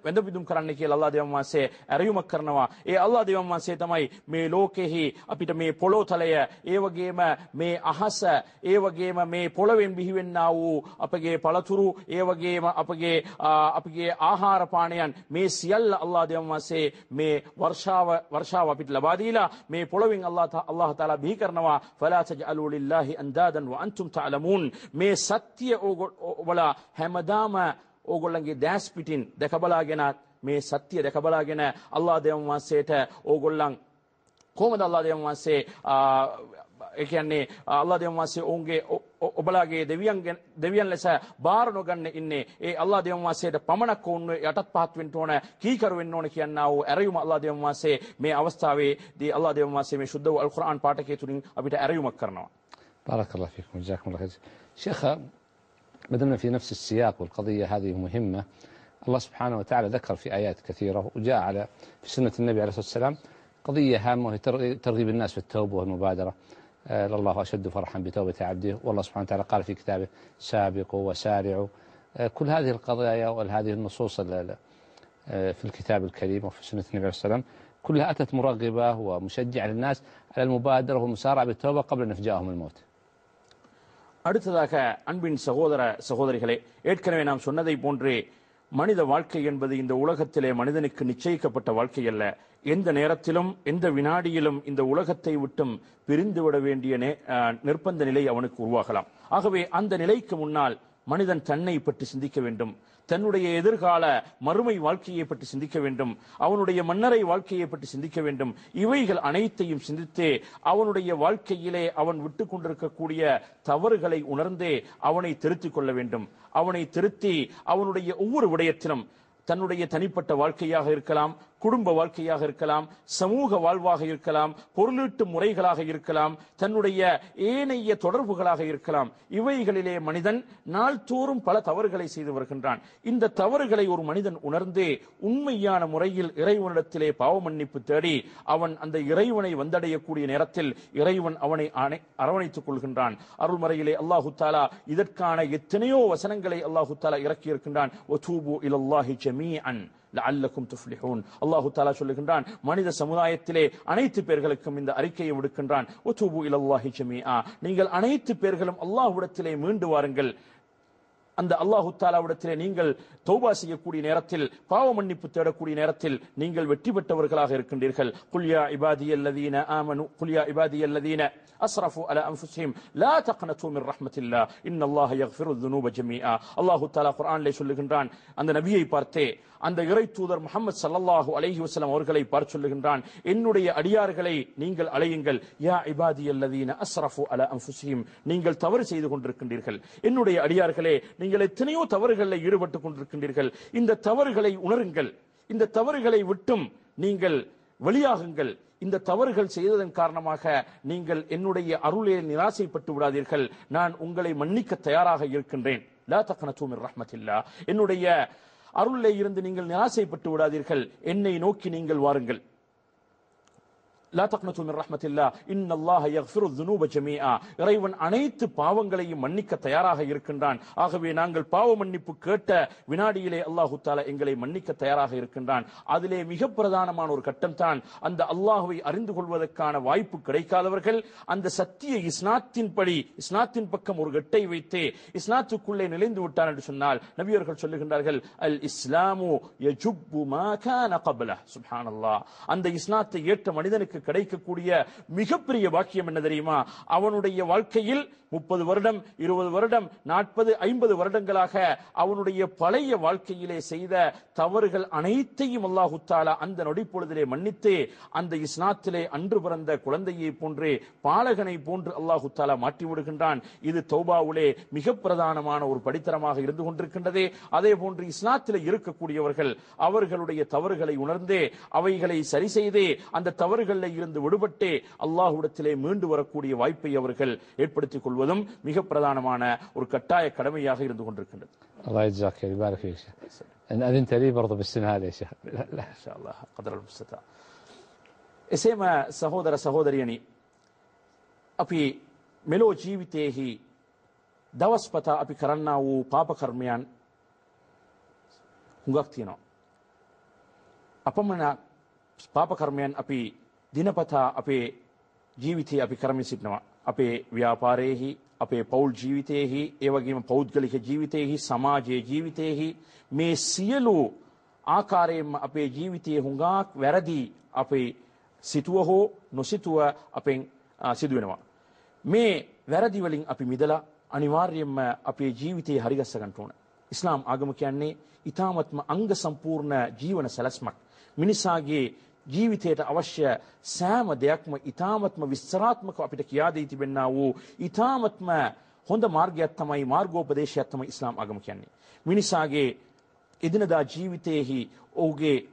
Speaker 2: වැඳ පිදුම් කරන්න කියලා අල්ලාහ් දෙවියන් වහන්සේ ඇරයුමක් කරනවා. ඒ අල්ලාහ් දෙවියන් වහන්සේ තමයි මේ ලෝකෙහි අපිට මේ පොළොතලය, ඒ වගේම මේ අහස, ඒ වගේම මේ පොළවෙන් බිහිවෙන්නා වූ අපගේ පළතුරු, ඒ වගේම අපගේ ආහාර පානයන්, මේ සියල්ල අල්ලාහ් දෙවියන් වහන්සේ මේ වර්ෂාව අපිට ලබා දීලා මේ පොළොවෙන් අල්ලාහ් තාලා බිහි කරනවා. ෆලා තජඅලු ලිල්ලාහි අන්දාදන් වඅන්තුම් තඅලමූන්. මේ සත්‍ය ඔබලා හැමදාම ඕගොල්ලන්ගේ දැස් පිටින් දැකබලාගෙන, මේ සත්‍ය දැකබලාගෙන අල්ලාහ් දෙවියන් වහන්සේට ඕගොල්ලන් කොහොමද අල්ලාහ් දෙවියන් වහන්සේ ඒ කියන්නේ අල්ලාහ් දෙවියන් වහන්සේ ඔවුන්ගේ ඔබලාගේ දෙවියන් ලෙස බාර නොගන්න ඉන්නේ. ඒ අල්ලාහ් දෙවියන් වහන්සේට පමණක් වුන් යටත් පහත් වෙන්න ඕන, කීකරු වෙන්න ඕන කියනා වූ ඇරයුම අල්ලාහ් දෙවියන් වහන්සේ මේ අවස්ථාවේදී අල්ලාහ් දෙවියන් වහන්සේ මේ ශුද්ධ වූ අල් කුර්ආන් පාඨකයේ තුලින් අපිට ඇරයුමක් කරනවා.
Speaker 1: بارك الله فيكم جزاكم الله خير. شيخ، ما دمنا في نفس السياق والقضية هذه مهمة. الله سبحانه وتعالى ذكر في آيات كثيرة وجاء في سنة النبي عليه الصلاة والسلام قضية هامة، وهي ترغيب الناس في التوبة والمبادرة. الله أشد فرحا بتوبة عبده، والله سبحانه وتعالى قال في كتابه سابقوا وسارعوا. كل هذه القضايا وهذه النصوص في الكتاب الكريم وفي سنة النبي عليه الصلاة والسلام كلها أتت مرغبة ومشجعة للناس على المبادرة والمسارعة بالتوبة قبل أن يفجأهم الموت.
Speaker 2: அடுத்ததாக அன்பின் சகோதர சகோதரிகளே, ஏற்கனவே நாம் சொன்னதை போன்றே மனித வாழ்க்கை என்பது இந்த உலகத்திலே மனிதனுக்கு நிச்சயிக்கப்பட்ட வாழ்க்கை அல்ல. எந்த நேரத்திலும் எந்த வினாடியிலும் இந்த உலகத்தை விட்டும் பிரிந்துவிட வேண்டிய நிர்பந்த நிலை அவனுக்கு உருவாகலாம். ஆகவே அந்த நிலைக்கு முன்னால் மனிதன் தன்னை பற்றி சிந்திக்க வேண்டும், தன்னுடைய எதிர்கால மறுமை வாழ்க்கையை பற்றி சிந்திக்க வேண்டும், அவனுடைய மன்னரை வாழ்க்கையை பற்றி சிந்திக்க வேண்டும். இவைகள் அனைத்தையும் சிந்தித்து அவனுடைய வாழ்க்கையிலே அவன் விட்டு கொண்டிருக்கக்கூடிய தவறுகளை உணர்ந்தே அவனை திருத்திக் கொள்ள வேண்டும். அவனை திருத்தி அவனுடைய ஒவ்வொரு விடயத்திலும் தன்னுடைய தனிப்பட்ட வாழ்க்கையாக இருக்கலாம், குடும்ப வாழ்க்கையாக இருக்கலாம், சமூக வாழ்வாக இருக்கலாம், பொருளீட்டு முறைகளாக இருக்கலாம், தன்னுடைய ஏனைய தொடர்புகளாக இருக்கலாம். இவைகளிலே மனிதன் நாள்தோறும் பல தவறுகளை செய்து வருகின்றான். இந்த தவறுகளை ஒரு மனிதன் உணர்ந்தே உண்மையான முறையில் இறைவனிடத்திலே பாவ மன்னிப்பு தேடி அவன் அந்த இறைவனை வந்தடையக்கூடிய நேரத்தில் இறைவன் அவனை அரவணைத்துக் கொள்கின்றான். அருள்மறையிலே அல்லாஹு தாலா இதற்கான எத்தனையோ வசனங்களை அல்லாஹு தாலா இறக்கி இருக்கின்றான். வதூபு இலல்லாஹி ஜமீஅன் லஅல்லகும் துஃப்லிஹூன். அல்லாஹு தஆலா சொல்லுகின்றான், மனித சமுதாயத்திலே அனைத்து பேர்களுக்கும் இந்த அறிக்கையை விடுக்கின்றான். வதூபு இலல்லாஹி ஜமீஆ, நீங்கள் அனைத்து பேர்களும் அல்லாஹ்விடத்திலே மீண்டு வாருங்கள். அந்த அல்லாஹு தஆலாவிடத்திலே நீங்கள் தௌபா செய்யக்கூடிய நேரத்தில், பாவ மன்னிப்பு தேடக்கூடிய நேரத்தில் நீங்கள் வெற்றி பெற்றவர்களாக இருக்கின்றீர்கள். குல் யா இபாதியல்லதீன ஆமனு குல் யா இபாதியல்லதீன அஸ்ரஃபு அலா அன்ஃபுஸிஹிம் லா தக்னது மின் ரஹ்மத்தில்லாஹ் இன்னல்லாஹ யக்ஃபிரு ذுனூப ஜமீஆ. அல்லாஹு தஆலா குர்ஆனிலே சொல்லுகின்றான், அந்த நபியை பார்த்தே, அந்த இறை தூதர் முஹம்மது ஸல்லல்லாஹு அலைஹி வஸல்லம் அவர்களை பார்த்து சொல்லுகின்றான், என்னுடைய அடியார்களை நீங்கள் அழையுங்கள். யா இபாதியல்லதீன அஸ்ரஃபு அலா அன்ஃபுஸிஹிம், நீங்கள் தவறு செய்து கொண்டிருக்கின்றீர்கள். என்னுடைய அடியார்களே, நீங்கள் எத்தனையோ தவறுகளில் ஈடுபட்டுக் கொண்டிருக்கின்றீர்கள். இந்த தவறுகளை உணருங்கள், இந்த தவறுகளை விட்டும் நீங்கள் வெளியாகுங்கள். இந்த தவறுகள் செய்ததன் காரணமாக நீங்கள் என்னுடைய அருளே நிராசைப்பட்டு விடாதீர்கள். நான் உங்களை மன்னிக்க தயாராக இருக்கின்றேன். லா தக்னது மின் ரஹ்மத்தில்லாஹ், என்னுடைய அருளே இருந்து நீங்கள் நிராசைப்பட்டு விடாதீர்கள், என்னை நோக்கி நீங்கள் வாருங்கள். லா தக்னது மின் ரஹ்மத்தில்லாஹ் இன்னல்லாஹ யக்ஃபிரு ذுனூப ஜமீஆ, இறைவன் அனைத்து பாவங்களையும் மன்னிக்க தயாராக இருக்கின்றான். ஆகவே நாங்கள் பாவ மன்னிப்பு கேட்ட வினாடியிலே அல்லாஹு தஆலா எங்களை மன்னிக்க தயாராக இருக்கின்றான். அதிலே மிக பிரதானமான ஒரு கட்டம் தான், அந்த அல்லாஹ்வை அறிந்து கொள்வதற்கான வாய்ப்பு கிடைக்காதவர்கள் அந்த சத்திய இஸ்லாத்தின்படி, இஸ்லாத்தின் பக்கம் ஒரு கட்டை வைத்து இஸ்லாத்துக்குள்ளே நுழைந்து விட்டார் என்று சொன்னால், நபியர்கள் சொல்லுகின்றார்கள், அல் இஸ்லாமு யஜுப்பு மா கான கப்லஹ். சுப்ஹானல்லாஹ், அந்த இஸ்லாத்தை ஏற்ற மனிதனுக்கு கிடைக்கக்கூடிய மிகப்பெரிய பாக்கியம் என்ன தெரியுமா? அவனுடைய வாழ்க்கையில் 30 வருடம், 20 வருடம், 40, 50 வருடங்களாக அவனுடைய பழைய வாழ்க்கையிலே செய்த தவறுகள் அனைத்தையும் அல்லாஹு தஆலா அந்த நொடிப்பொழுதிலே மன்னித்து அந்த இஸ்லாத்திலே அன்று பிறந்த குழந்தையை போன்று, பாலகனை போன்று அல்லாஹு தஆலா மாற்றி விடுகின்றான். இது தௌபாவுலே மிக பிரதானமான ஒரு படித்தரமாக இருந்து கொண்டிருக்கின்றது. அதே போன்று இஸ்லாத்திலே இருக்கக்கூடியவர்கள் அவர்களுடைய தவறுகளை உணர்ந்து அவைகளை சரி செய்து அந்த தவறுகளில் இருந்து விடுபட்டு அல்லாஹ்விடத்திலே மீண்டு வரக்கூடிய வாய்ப்பை அவர்கள் ஏற்படுத்திக் கொள்வதும் மிக பிரதானமான ஒரு கட்டாய கடமையாக இருந்து கொண்டிருக்கின்றது.
Speaker 1: الله يجزاك خير، يبارك فيك شيخ. ان اذنت لي برضه بالسن هذا يا شيخ.
Speaker 2: لا ان شاء الله قدر المستطاع. එසේම සහෝදර සහෝදරියනි, අපි මෙලෝ ජීවිතයේහි දවස්පතා අපි කරන්නා වූ පාප කර්මයන් හුඟක් තියෙනවා. අපමණ පාප කර්මයන් අපි දිනපතා අපේ ජීවිතයේ අපි කරමින් සිටිනවා. අපේ ව්‍යාපාරයේහි, අපේ පෞල් ජීවිතයේහි, ඒ වගේම පෞද්ගලික ජීවිතයේහි, සමාජයේ ජීවිතයේහි මේ සියලු ආකාරයෙන්ම අපේ ජීවිතයේ හුඟක් වැරදි අපේ සිතුව හෝ නොසිතුව අපෙන් සිදු වෙනවා. මේ වැරදි වලින් අපි මිදලා අනිවාර්යයෙන්ම අපේ ජීවිතේ හරිගස්ස ගන්න ඕන. ඉස්ලාම් ආගම කියන්නේ ඊ타මත්ම අංග සම්පූර්ණ ජීවන සැලැස්මක්. මිනිසාගේ ජීවිතයට අවශ්‍ය සෑම දෙයක්ම ඊ타මත්ම විස්තරාත්මකව අපිට කියා දී තිබෙනා වූ ඊ타මත්ම හොඳ මාර්ගයක් තමයි, මාර්ගෝපදේශයක් තමයි ඉස්ලාම් ආගම කියන්නේ. මිනිසාගේ එදිනදා ජීවිතයේහි ඔහුගේ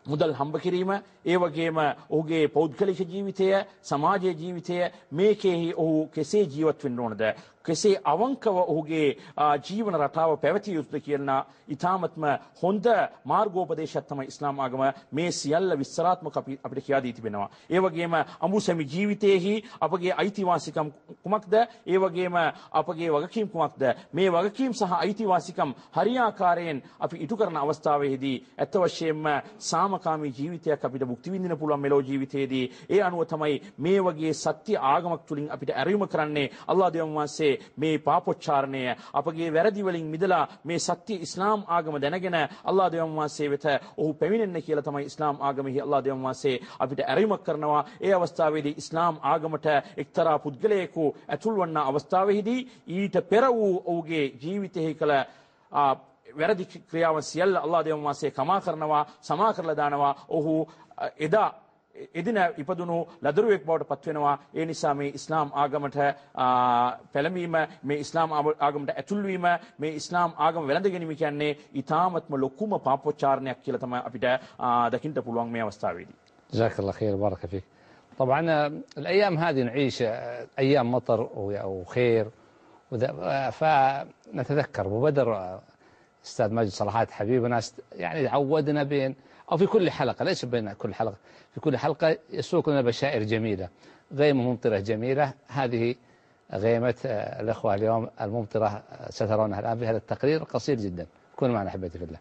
Speaker 2: මුදල් හම්බ කිරීම, ඒ වගේම ඔහුගේ පෞද්ගලික ජීවිතය, සමාජීය ජීවිතය, මේකෙහි ඔහු කෙසේ ජීවත් වෙන්න ඕනද, කෙසේ අවංකව ඔහුගේ ජීවන රටාව පැවතිය යුතුද කියන ඊ타මත්ම හොඳ මාර්ගෝපදේශයක් තමයි ඉස්ලාම් ආගම මේ සියල්ල විස්තරාත්මක අපිට කියා දී තිබෙනවා. ඒ වගේම අමුසැමි ජීවිතයේහි අපගේ අයිතිවාසිකම් කුමක්ද, ඒ වගේම අපගේ වගකීම් කුමක්ද, මේ වගකීම් සහ අයිතිවාසිකම් හරියාකාරයෙන් අපි ඉටු කරන අවස්ථාවේදී ඇත්ත වශයෙන්ම සාමකාමී ජීවිතයක් අපිට භුක්ති විඳින්න පුළුවන් මෙලෝ ජීවිතයේදී. ඒ අනුව තමයි මේ වගේ සත්‍ය ආගමක් තුලින් අපිට ඇරීම කරන්නේ. අල්ලාහ් දෙවියන් වහන්සේ මේ පාපොච්චාරණය, අපගේ වැරදි වලින් මිදලා මේ සත්‍ය ඉස්ලාම් ආගම දැනගෙන අල්ලාහ් දෙවියන් වහන්සේ වෙත ඔහු පැමිණෙන්න කියලා තමයි ඉස්ලාම් ආගමෙහි අල්ලාහ් දෙවියන් වහන්සේ අපිට ඇරීමක් කරනවා. ඒ අවස්ථාවේදී ඉස්ලාම් ආගමට එක්තරා පුද්ගලයෙකු ඇතුල් වන අවස්ථාවේදී ඊට පෙර වූ ඔහුගේ ජීවිතයේ කළ වැරදි ක්‍රියාවන් සියල්ල අල්ලාහ් දෙවියන් වහන්සේ කමා කරනවා, සමා කරලා දානවා. ඔහු එදා එදින ඉපදුණු ලදරුවෙක් බවට පත් වෙනවා. ඒ නිසා මේ ඉස්ලාම් ආගමට පැලමීම, මේ ඉස්ලාම් ආගමට ඇතුල් වීම, මේ ඉස්ලාම් ආගම වැළඳ ගැනීම කියන්නේ ඊ타මත්ම ලොකුම පාපෝච්චාරණයක් කියලා තමයි අපිට දකින්න පුළුවන් මේ අවස්ථාවේදී.
Speaker 1: جزاك الله خير بارك فيك. طبعا الأيام هذه نعيش أيام مطر وخير، فنتذكر وبدر أستاذ ماجد صلاحات حبيبنا يعني عودنا بين أو في كل حلقة، ليس بين كل حلقة، في كل حلقة يسوق لنا بشائر جميلة، غيمة ممطرة جميلة. هذه غيمة الأخوة اليوم الممطرة سترونها الآن في هذا التقرير قصير جدا. كونوا معنا أحبتي في الله.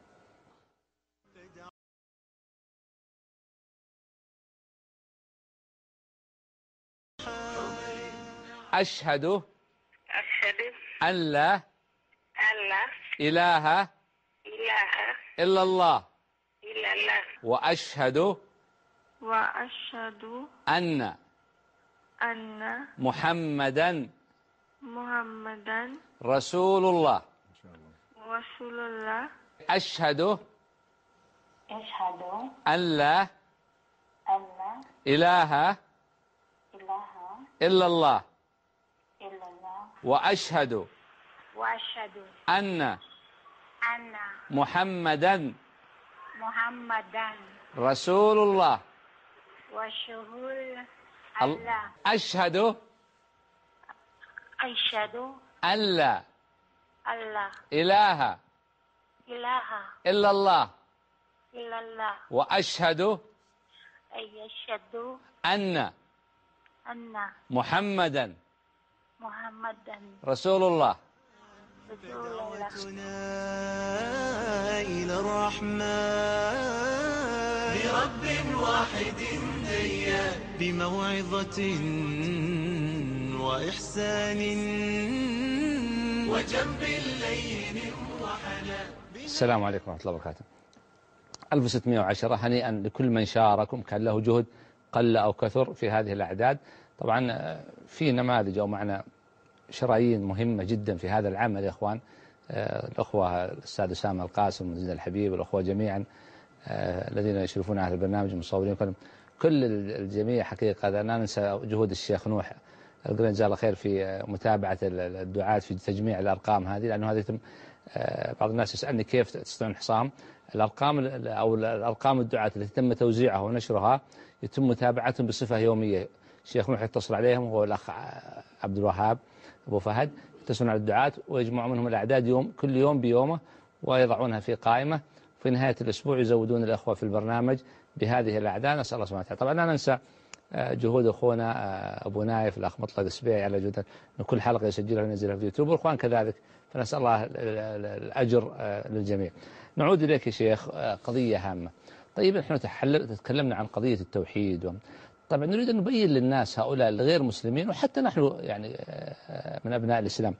Speaker 1: أشهد أن لا إله إلا الله وأشهد أن محمدا رسول الله. أشهد أن لا إله إلا الله وأشهد أن محمدا رسول الله. أشهد أن لا إله إلا الله وأشهد أن محمدا رسول الله.
Speaker 4: إلى الرحمن برب واحد ديان بموعظة وإحسان وجنب اللين وحنان.
Speaker 1: السلام عليكم ورحمة الله وبركاته. 1610 هنيئا لكل من شاركم كان له جهد قل أو كثر في هذه الأعداد. طبعا في نماذج أو معنا شرايين مهمة جدا في هذا العمل يا إخوان. الأخوة الأستاذ أسامة القاسم وزيد الحبيب والأخوة جميعا الذين يشرفون هذا البرنامج المصورين كل الجميع حقيقة لا ننسى جهود الشيخ نوح جزاه الله خير في متابعة الدعاة في تجميع الأرقام هذه، لأنه هذا يتم بعض الناس يسألني كيف تستطيعون حصام الأرقام أو الأرقام الدعاة التي تم توزيعها ونشرها يتم متابعتهم بصفة يومية. الشيخ نوح يتصل عليهم هو الأخ عبد الوهاب أبو فهد، يتصلون على الدعاة ويجمعوا منهم الأعداد كل يوم بيومه ويضعونها في قائمة. في نهاية الأسبوع يزودون الأخوة في البرنامج بهذه الأعداد. نسأل الله سبحانه وتعالى. طبعا لا ننسى جهود أخونا أبو نايف الأخ مطلق السبيعي على جهود أن كل حلقة يسجلها وينزلها في يوتيوب، والأخوان كذلك، فنسأل الله الأجر للجميع. نعود إليك يا شيخ، قضية هامة. طيب نحن تكلمنا عن قضية التوحيد، طبعا نريد أن نبين للناس هؤلاء الغير مسلمين وحتى نحن يعني من أبناء الإسلام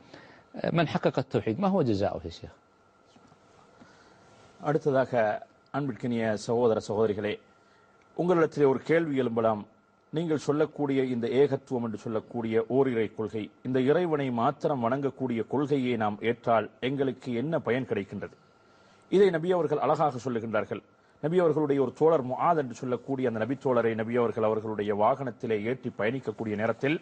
Speaker 1: من حقق التوحيد ما هو جزاؤه يا شيخ؟
Speaker 2: அடுத்ததாக அன்பிற்கினிய சகோதர சகோதரிகளே, உங்களிடத்திலே ஒரு கேள்வி எழும்பலாம். நீங்கள் சொல்லக்கூடிய இந்த ஏகத்துவம் என்று சொல்லக்கூடிய ஓரிரை கொள்கை, இந்த இறைவனை மாத்திரம் வணங்கக்கூடிய கொள்கையை நாம் ஏற்றால் எங்களுக்கு என்ன பயன் கிடைக்கின்றது? இதை நபி அவர்கள் அழகாக சொல்லுகின்றார்கள். நபி அவர்களுடைய ஒரு தோழர் முஆத் என்று சொல்லக்கூடிய அந்த நபி தோழரை நபி அவர்கள் அவர்களுடைய வாகனத்திலே ஏற்றி பயணிக்கக்கூடிய நேரத்தில்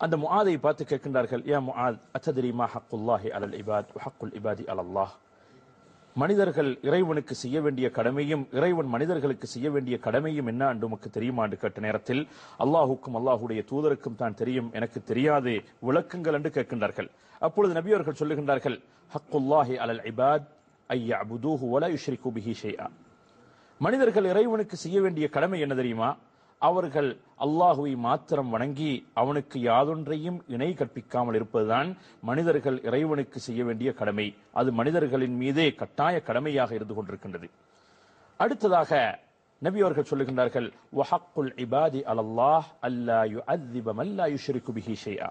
Speaker 2: அந்த முஆதை பார்த்து கேட்கின்றார்கள், யா முஆத் அத்தத்ரி மா ஹக்குல்லாஹி அலல் இபாத் வ ஹக்குல் இபாதி அலல்லாஹ். மனிதர்கள் இறைவனுக்கு செய்ய வேண்டிய கடமையும் இறைவன் மனிதர்களுக்கு செய்ய வேண்டிய கடமையும் என்ன என்று உமக்கு தெரியுமா என்று கேட்ட நேரத்தில் அல்லாஹுக்கும் அல்லாஹுடைய தூதருக்கும் தான் தெரியும், எனக்கு தெரியாது, விளக்குங்கள் என்று கேட்கின்றார்கள். அப்பொழுது நபி அவர்கள் சொல்லுகின்றார்கள், ஹக்குல்லாஹி அலல் இபாத் ஐ யஅபுதூஹு வ லா யுஷ்ரிகு பிஹி ஷைஆ. மனிதர்கள் இறைவனுக்கு செய்ய வேண்டிய கடமை என்ன தெரியுமா? அவர்கள் அல்லாஹுவை மாத்திரம் வணங்கி அவனுக்கு யாதொன்றையும் இணை கற்பிக்காமல் இருப்பதுதான் மனிதர்கள் இறைவனுக்கு செய்ய வேண்டிய கடமை. அது மனிதர்களின் மீதே கட்டாய கடமையாக இருந்து கொண்டிருக்கின்றது. அடுத்ததாக நபி அவர்கள் சொல்லுகின்றார்கள், வஹக்குல் இபாதி அலல்லாஹ் அல்லா யுஅذிப மன் லா யுஷ்ரிகு பிஹி ஷைஆ.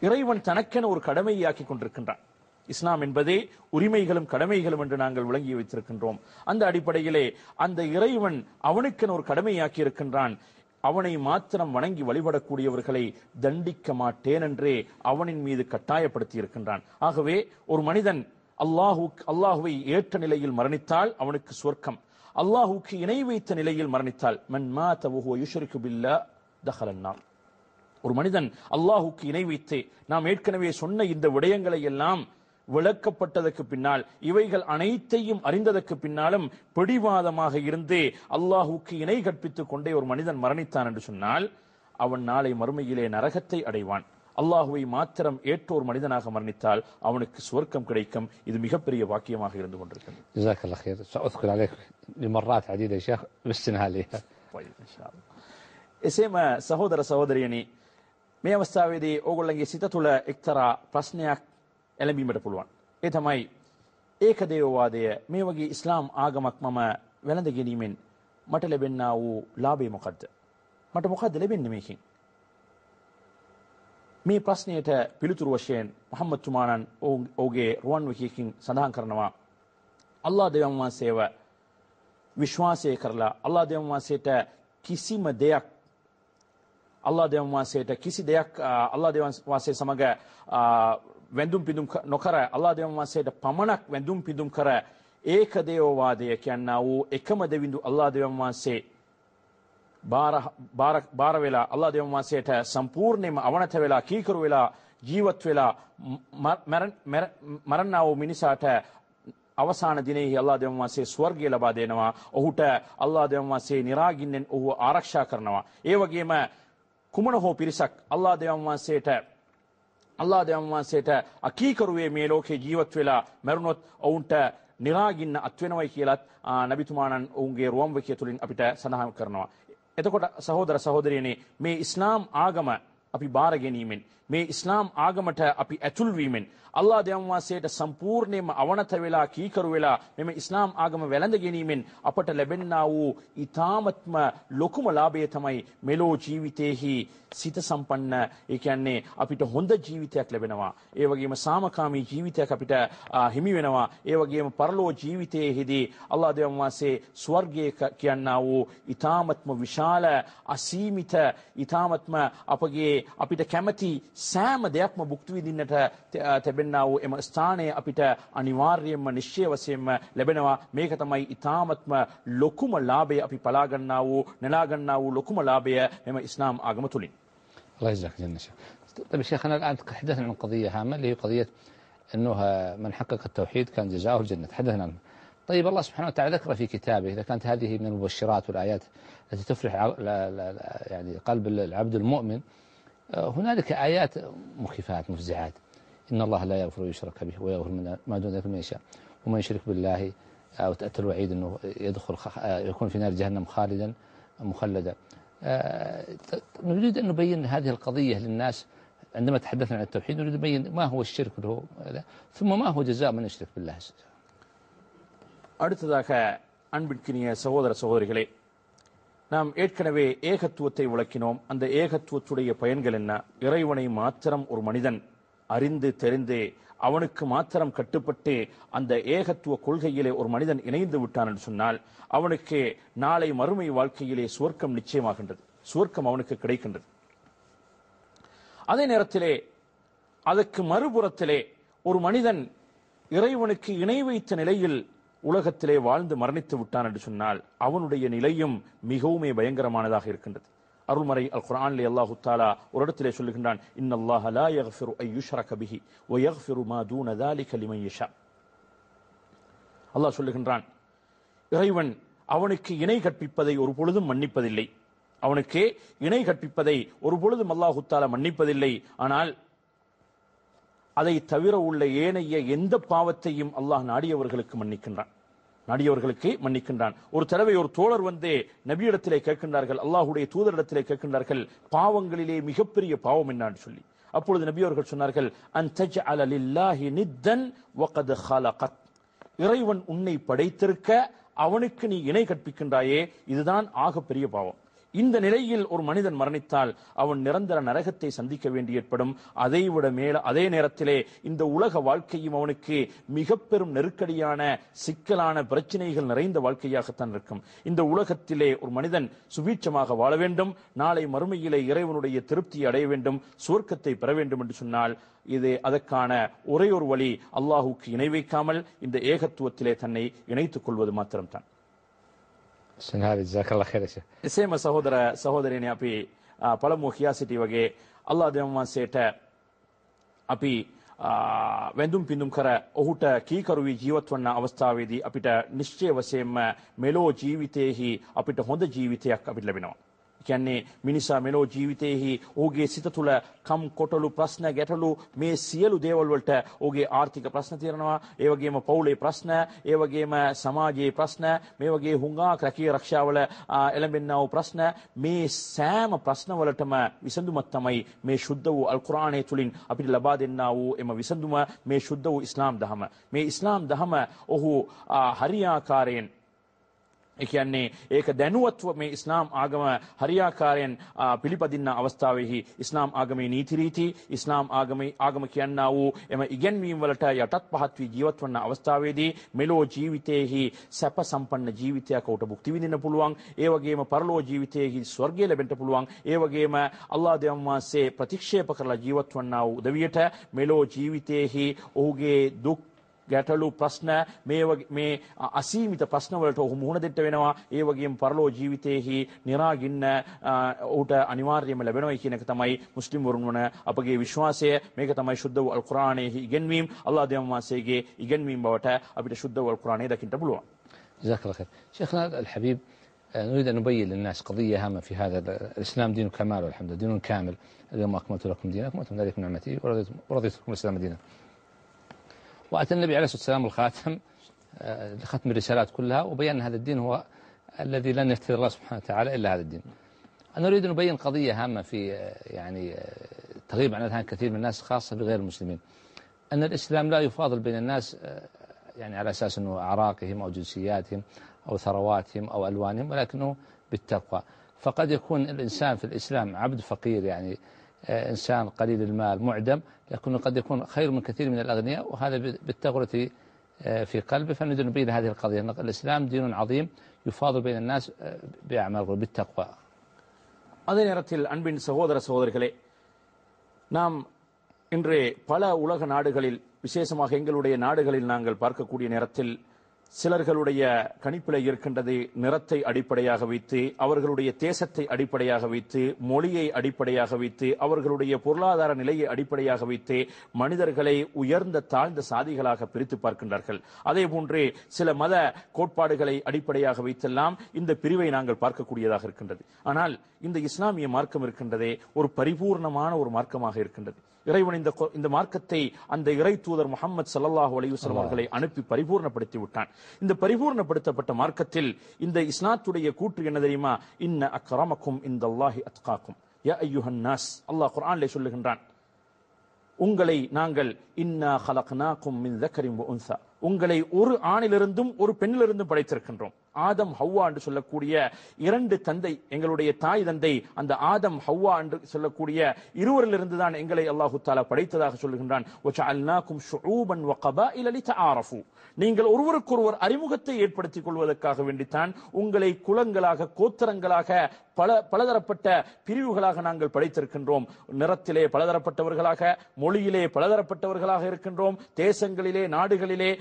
Speaker 2: இறைவன் தனக்கென ஒரு கடமையாக்கி கொண்டிருக்கின்றான். இஸ்லாம் என்பதே உரிமைகளும் கடமைகளும் என்று நாங்கள் விளங்கி வைத்திருக்கின்றோம். அந்த அடிப்படையிலே அந்த இறைவன் அவனுக்கென ஒரு கடமையாக்கி இருக்கின்றான். அவனை மாத்திரம் வணங்கி வழிபடக்கூடியவர்களை தண்டிக்க மாட்டேன் என்றே அவனின் மீது கட்டாயப்படுத்தி இருக்கின்றான். ஆகவே ஒரு மனிதன் அல்லாஹுவை ஏற்ற நிலையில் மரணித்தால் அவனுக்கு சொர்க்கம். அல்லாஹுக்கு இணை வைத்த நிலையில் மரணித்தால் மன் மாத வஹுவ யுஷ்ரிகு பில்லாஹ் தஹலன் நார். ஒரு மனிதன் அல்லாஹுக்கு இணை வைத்து நாம் ஏற்கனவே சொன்ன இந்த விடயங்களை எல்லாம் விளக்கப்பட்டதற்கு பின்னால், இவைகள் அனைத்தையும் அறிந்ததற்கு பின்னாலும் பிடிவாதமாக இருந்து அல்லாஹுக்கு இணை கற்பித்துக் கொண்டே ஒரு மனிதன் மரணித்தான் என்று சொன்னால் அவன் நாளை மறுமையிலே நரகத்தை அடைவான். அல்லாஹுவை மாத்திரம் ஏற்ற ஒரு மனிதனாக மரணித்தால் அவனுக்கு சுவர்க்கம் கிடைக்கும். இது மிகப்பெரிய வாக்கியமாக இருந்து கொண்டிருக்கிறது.
Speaker 1: جزاك الله خير. سأذكر عليك لمرات عديدة يا شيخ باستنهاء لها.
Speaker 2: طيب إن شاء الله. එසේම සහෝදර සහෝදරියනි, මේ අවස්ථාවේදී ඕගොල්ලන්ගේ සිත තුළ එක්තරා ප්‍රශ්නයක් එළඹීමට පුළුවන්. ඒ තමයි ඒකදේවවාදය මේ වගේ ඉස්ලාම් ආගමක් මම වැළඳ ගැනීමෙන් මට ලැබෙනා වූ ලාභය මොකද්ද? මට මොකද්ද ලැබෙන්නේ මේකෙන්? මේ ප්‍රශ්නයට පිළිතුරු වශයෙන් මුහම්මද් තුමාණන් ඔහුගේ රුවන් විකියකින් සඳහන් කරනවා, අල්ලාහ් දෙවියන් වහන්සේව විශ්වාසය කරලා අල්ලාහ් දෙවියන් වහන්සේට කිසිම දෙයක් අල්ලාහ් දෙවියන් වහන්සේට කිසි දෙයක් අල්ලාහ් දෙවියන් වහන්සේ සමග වැඳුම් පිදුම් නොකර අල්ලාහ් දෙවියන් වහන්සේට පමණක් වැඳුම් පිදුම් කර ඒකදේවවාදය කියනා වූ එකම දෙවිඳු අල්ලාහ් දෙවියන් වහන්සේ බාර වෙලා අල්ලාහ් දෙවියන් වහන්සේට සම්පූර්ණයෙන්ම අවනත වෙලා කීකරු වෙලා ජීවත් වෙලා මරණා වූ මිනිසාට අවසාන දිනෙහි අල්ලාහ් දෙවියන් වහන්සේ ස්වර්ගය ලබා දෙනවා. ඔහුට අල්ලාහ් දෙවියන් වහන්සේ නිරාගින්නෙන් ඔහුව ආරක්ෂා කරනවා. ඒ වගේම කුමන හෝ පිරිසක් අල්ලාහ් දෙවියන් වහන්සේට අකීකරුවේ මේ ලෝකේ ජීවත් වෙලා මරුණොත් ඔවුන්ට නිරාගින්න අත්වෙනවයි කියලත් නබිතුමාණන් ඔවුන්ගේ රුවන් විකිය තුලින් අපිට සඳහන් කරනවා. එතකොට සහෝදර සහෝදරියනි, මේ ඉස්ලාම් ආගම අපි බාර ගැනීමෙන්, මේ ඉස්ලාම් ආගමට අපි ඇතුල් වීමෙන්, අල්ලාහ් දෙවියන් වහන්සේට සම්පූර්ණයෙන්ම අවනත වෙලා කීකරු වෙලා මෙම ඉස්ලාම් ආගම වැළඳ ගැනීමෙන් අපට ලැබෙනා වූ ඊ타මත්ම ලොකුම ලාභය තමයි මෙලෝ ජීවිතයේහි සිත සම්පන්න, ඒ කියන්නේ අපිට හොඳ ජීවිතයක් ලැබෙනවා. ඒ වගේම සාමකාමී ජීවිතයක් අපිට හිමි වෙනවා. ඒ වගේම පරලෝ ජීවිතයේදී අල්ලාහ් දෙවියන් වහන්සේ ස්වර්ගය කියනා වූ ඊ타මත්ම විශාල අසීමිත ඊ타මත්ම අපිට කැමැති සෑම දෙයක්ම භුක්ති විඳින්නට ලැබෙනා වූ එම ස්ථානය අපිට අනිවාර්යයෙන්ම නිශ්චය වශයෙන්ම ලැබෙනවා. මේක තමයි ඊ타මත්ම ලොකුම ලාභය, අපි පලා ගන්නා වූ නෙලා ගන්නා වූ ලොකුම ලාභය එම ඉස්ලාම් ආගම තුලින්.
Speaker 1: الله يجزاك جنة شيخ. طيب شيخنا الآن تحدثنا عن قضية هامة اللي هي قضية أنه من حقق التوحيد كان جزاؤه الجنة، تحدثنا عنها. طيب الله سبحانه وتعالى ذكر في كتابه إذا كانت هذه من المبشرات والآيات التي تفرح يعني قلب العبد المؤمن، هنالك آيات مخيفات مفزعات. إن الله لا يغفر يشرك به ويغفر ما دون ذلك من يشاء ومن يشرك بالله أو تأتي الوعيد أنه يكون في نار جهنم خالدا مخلدا. نريد أن نبين هذه القضية للناس عندما تحدثنا عن التوحيد. نريد أن نبين ما هو الشرك ثم ما هو جزاء من يشرك بالله.
Speaker 2: அடுத்ததாக அன்பிற்கினிய சகோதர சகோதரிகளே, நாம் ஏற்கனவே ஏகத்துவத்தை விளக்கினோம். அந்த ஏகத்துவத்துடைய பயன்கள் என்ன? இறைவனை மாத்திரம் ஒரு மனிதன் அறிந்து தெரிந்து அவனுக்கு மாத்திரம் கட்டுப்பட்டு அந்த ஏகத்துவ கொள்கையிலே ஒரு மனிதன் இணைந்து விட்டான் என்று சொன்னால் அவனுக்கு நாளை மறுமை வாழ்க்கையிலே சுவர்க்கம் நிச்சயமாகின்றது, சுவர்க்கம் அவனுக்கு கிடைக்கின்றது. அதே நேரத்திலே அதற்கு மறுபுறத்திலே ஒரு மனிதன் இறைவனுக்கு இணை வைத்த நிலையில் உலகத்திலே வாழ்ந்து மரணித்து விட்டான் என்று சொன்னால் அவனுடைய நிலையும் மிகவும் பயங்கரமானதாக இருக்கின்றது. அருள்மறை அல் குர்ஆனிலே அல்லாஹ் தஆலா ஒரு இடத்திலே சொல்லுகின்றான், இன்னல்லாஹ லா யக்ஃபிரு அன் யுஷ்ரக பிஹி வ யக்ஃபிரு மா தூன ذلك லிமன் யஷா. அல்லாஹ் சொல்லுகின்றான், இறைவன் அவனுக்கு இணை கற்பிப்பதை ஒரு பொழுதும் மன்னிப்பதில்லை, அவனுக்கு இணை கற்பிப்பதை ஒரு பொழுதும் அல்லாஹ் தஆலா மன்னிப்பதில்லை. ஆனால் அதை தவிர உள்ள ஏனைய எந்த பாவத்தையும் அல்லாஹ் நாடியவர்களுக்கு மன்னிக்கின்றான். ஒரு தடவை ஒரு தோழர் வந்து நபியிடத்திலே கேட்கின்றார்கள், அல்லாஹ்வுடைய தூதரிடத்திலே கேட்கின்றார்கள், பாவங்களிலே மிகப்பெரிய பாவம் என்னான்னு சொல்லி. அப்பொழுது நபி அவர்கள் சொன்னார்கள், அன் தஜ்அல லில்லாஹி நித்தன் வகத் ஹலகத். இறைவன் உன்னை படைத்திருக்க அவனுக்கு நீ இணை கற்பிக்கின்றாயே, இதுதான் ஆகப்பெரிய பாவம். இந்த நிலையில் ஒரு மனிதன் மரணித்தால் அவன் நிரந்தர நரகத்தை சந்திக்க வேண்டி ஏற்படும். அதைவிட மேல அதே நேரத்திலே இந்த உலக வாழ்க்கையும் அவனுக்கு மிக பெரும் நெருக்கடியான சிக்கலான பிரச்சனைகள் நிறைந்த வாழ்க்கையாகத்தான் இருக்கும். இந்த உலகத்திலே ஒரு மனிதன் சுபீட்சமாக வாழ வேண்டும், நாளை மறுமையிலே இறைவனுடைய திருப்தியை அடைய வேண்டும், சுவர்க்கத்தை பெற வேண்டும் என்று சொன்னால் இது அதற்கான ஒரே ஒரு வழி அல்லாஹுக்கு இணை வைக்காமல் இந்த ஏகத்துவத்திலே தன்னை இணைத்துக் கொள்வது மாத்திரம்தான். එසේම සහෝදර සහෝදරයනි අපි පළමුව කියා සිටි වගේ අල්ලාහ් දෙවියන්වහන්සේට අපි වැඳුම් පිඳුම් කර ඔහුට කීකරු වී ජීවත් වන අවස්ථාවේදී අපිට නිශ්චය වශයෙන්ම මෙලෝ ජීවිතයේහි අපිට හොඳ ජීවිතයක් අපිට ලැබෙනවා. කියන්නේ මිනිසා මෙලෝ ජීවිතයේහි ඔහුගේ සිත තුළ කම් කොටලු ප්‍රශ්න ගැටලු මේ සියලු දේවල් වලට ඔහුගේ ආර්ථික ප්‍රශ්න තියෙනවා, ඒ වගේම පවුලේ ප්‍රශ්න, ඒ වගේම සමාජයේ ප්‍රශ්න, මේ වගේ හුඟක් රැකී ආරක්ෂාවල එළඹෙන්නා වූ ප්‍රශ්න, මේ සෑම ප්‍රශ්න වලටම විසඳුමක් තමයි මේ ශුද්ධ වූ අල් කුර්ආනය තුලින් අපිට ලබා දෙන්නා වූ එම විසඳුම මේ ශුද්ධ වූ ඉස්ලාම් දහම. මේ ඉස්ලාම් දහම ඔහු හරියාකාරයෙන් ඒ කියන්නේ ඒක දැනුවත්ව මේ ඉස්ලාම් ආගම හරියාකාරයෙන් පිළිපදින්න අවස්ථාවේහි ඉස්ලාම් ආගමේ නීති රීති, ඉස්ලාම් ආගම කියනා වූ එම ඉගැන්වීම් වලට යටත් පහත් වී ජීවත් වන අවස්ථාවේදී මෙලෝ ජීවිතයේහි සැප සම්පන්න ජීවිතයක් උට භුක්ති විඳින්න පුළුවන්. ඒ වගේම පරලෝ ජීවිතයේහි ස්වර්ගය ලැබෙන්න පුළුවන්. ඒ වගේම අල්ලාහ් දෙවියන් වහන්සේ ප්‍රතික්ෂේප කරලා ජීවත් වන්නා වූ උදවියට මෙලෝ ජීවිතයේහි ඔහුගේ දුක් ගැටලු ප්‍රශ්න මේ අසීමිත ප්‍රශ්න වලට ඔහු මුහුණ දෙන්න වෙනවා. ඒ වගේම පරලෝ ජීවිතයේහි නිරාගින්න ඔහුට අනිවාර්යයෙන්ම ලැබෙනවා කියන එක තමයි මුස්ලිම් වරුන් වන අපගේ විශ්වාසය. මේක තමයි ශුද්ධ වූ අල් කුර්ආනයේ ඉගෙන්වීම. අල්ලාහ් දෙවියන් වහන්සේගේ ඉගෙන්වීම බවට අපිට ශුද්ධ වූ අල් කුර්ආනයේ දකින්න පුළුවන්.
Speaker 1: جزاك الله خير. شيخنا الحبيب، نريد أن نبين للناس قضية هامة في هذا. الإسلام دين كمال والحمد لله، دين كامل. اليوم أكملت لكم دينكم وأتممت عليكم نعمتي ورضيت لكم الإسلام دينا. وأتى النبي عليه الصلاة والسلام الخاتم لختم الرسالات كلها، وبيان هذا الدين هو الذي لن يفترض الله سبحانه وتعالى إلا هذا الدين. أنا أريد أن أبين قضية هامة في يعني تغيب عن أذهان كثير من الناس خاصة بغير المسلمين، أن الإسلام لا يفاضل بين الناس يعني على أساس أنه أعراقهم أو جنسياتهم أو ثرواتهم أو ألوانهم، ولكنه بالتقوى. فقد يكون الإنسان في الإسلام عبد فقير، يعني إنسان قليل المال معدم، لكنه قد يكون خير من كثير من الأغنياء، وهذا بالتغرة في قلبه. فنريد أن نبين هذه القضية أن الإسلام دين عظيم يفاضل بين الناس بأعمال بالتقوى.
Speaker 2: அதே நேரத்தில் அன்பின் சகோதர சகோதரிகளே, நாம் இன்று பல உலக நாடுகளில், விசேஷமாக எங்களுடைய நாடுகளில் நாங்கள் பார்க்கக்கூடிய நேரத்தில் சிலர்களுடைய கணிப்பில் இருக்கின்றது நிறத்தை அடிப்படையாக வைத்து, அவர்களுடைய தேசத்தை அடிப்படையாக வைத்து, மொழியை அடிப்படையாக வைத்து, அவர்களுடைய பொருளாதார நிலையை அடிப்படையாக வைத்து மனிதர்களை உயர்ந்த தாழ்ந்த சாதிகளாக பிரித்து பார்க்கின்றார்கள். அதே போன்று சில மத கோட்பாடுகளை அடிப்படையாக வைத்தெல்லாம் இந்த பிரிவை நாங்கள் பார்க்கக்கூடியதாக இருக்கின்றது. ஆனால் இந்த இஸ்லாமிய மார்க்கம் இருக்கின்றதே ஒரு பரிபூர்ணமான ஒரு மார்க்கமாக இருக்கின்றது. இறைவன் இந்த மார்க்கத்தை அந்த இறை தூதர் முஹம்மது ஸல்லல்லாஹு அலைஹி வஸல்லம் அவர்களை அனுப்பி பரிபூர்ணப்படுத்தி விட்டான். இந்த பரிபூர்ணப்படுத்தப்பட்ட மார்க்கத்தில் இந்த இஸ்லாத்துடைய கூற்று என்ன தெரியுமா? இன்ன அக்ரமக்கும் இந்தல்லாஹி அத்காக்கும் யா அய்யுஹன் நாஸ். அல்லாஹ் குர்ஆனிலே சொல்லுகின்றான், உங்களை நாங்கள் இன்னா ஹலக்னாக்கும் மின் ذكرٍ وأنثى, உங்களை ஒரு ஆணிலிருந்தும் ஒரு பெண்ணிலிருந்தும் படைத்திருக்கின்றோம். ஆதம் ஹவ்வா என்று சொல்லக்கூடிய இரண்டு தந்தை, எங்களுடைய தாய் தந்தை, அந்த ஆதம் ஹவ்வா என்று சொல்லக்கூடிய இருவரிலிருந்து தான் எங்களை அல்லாஹு தஆலா படைத்ததாக சொல்லுகின்றான். வஜஅல்னாக்கும் ஷுஊபன் வகபாயில லிதஆரஃபு, நீங்கள் ஒருவருக்கொருவர் அறிமுகத்தை ஏற்படுத்திக் கொள்வதற்காக வேண்டித்தான் உங்களை குலங்களாக கோத்திரங்களாக பலதரப்பட்ட பிரிவுகளாக நாங்கள் படைத்திருக்கின்றோம். நிறத்திலே பலதரப்பட்டவர்களாக, மொழியிலே பலதரப்பட்டவர்களாக இருக்கின்றோம், தேசங்களிலே, நாடுகளிலே,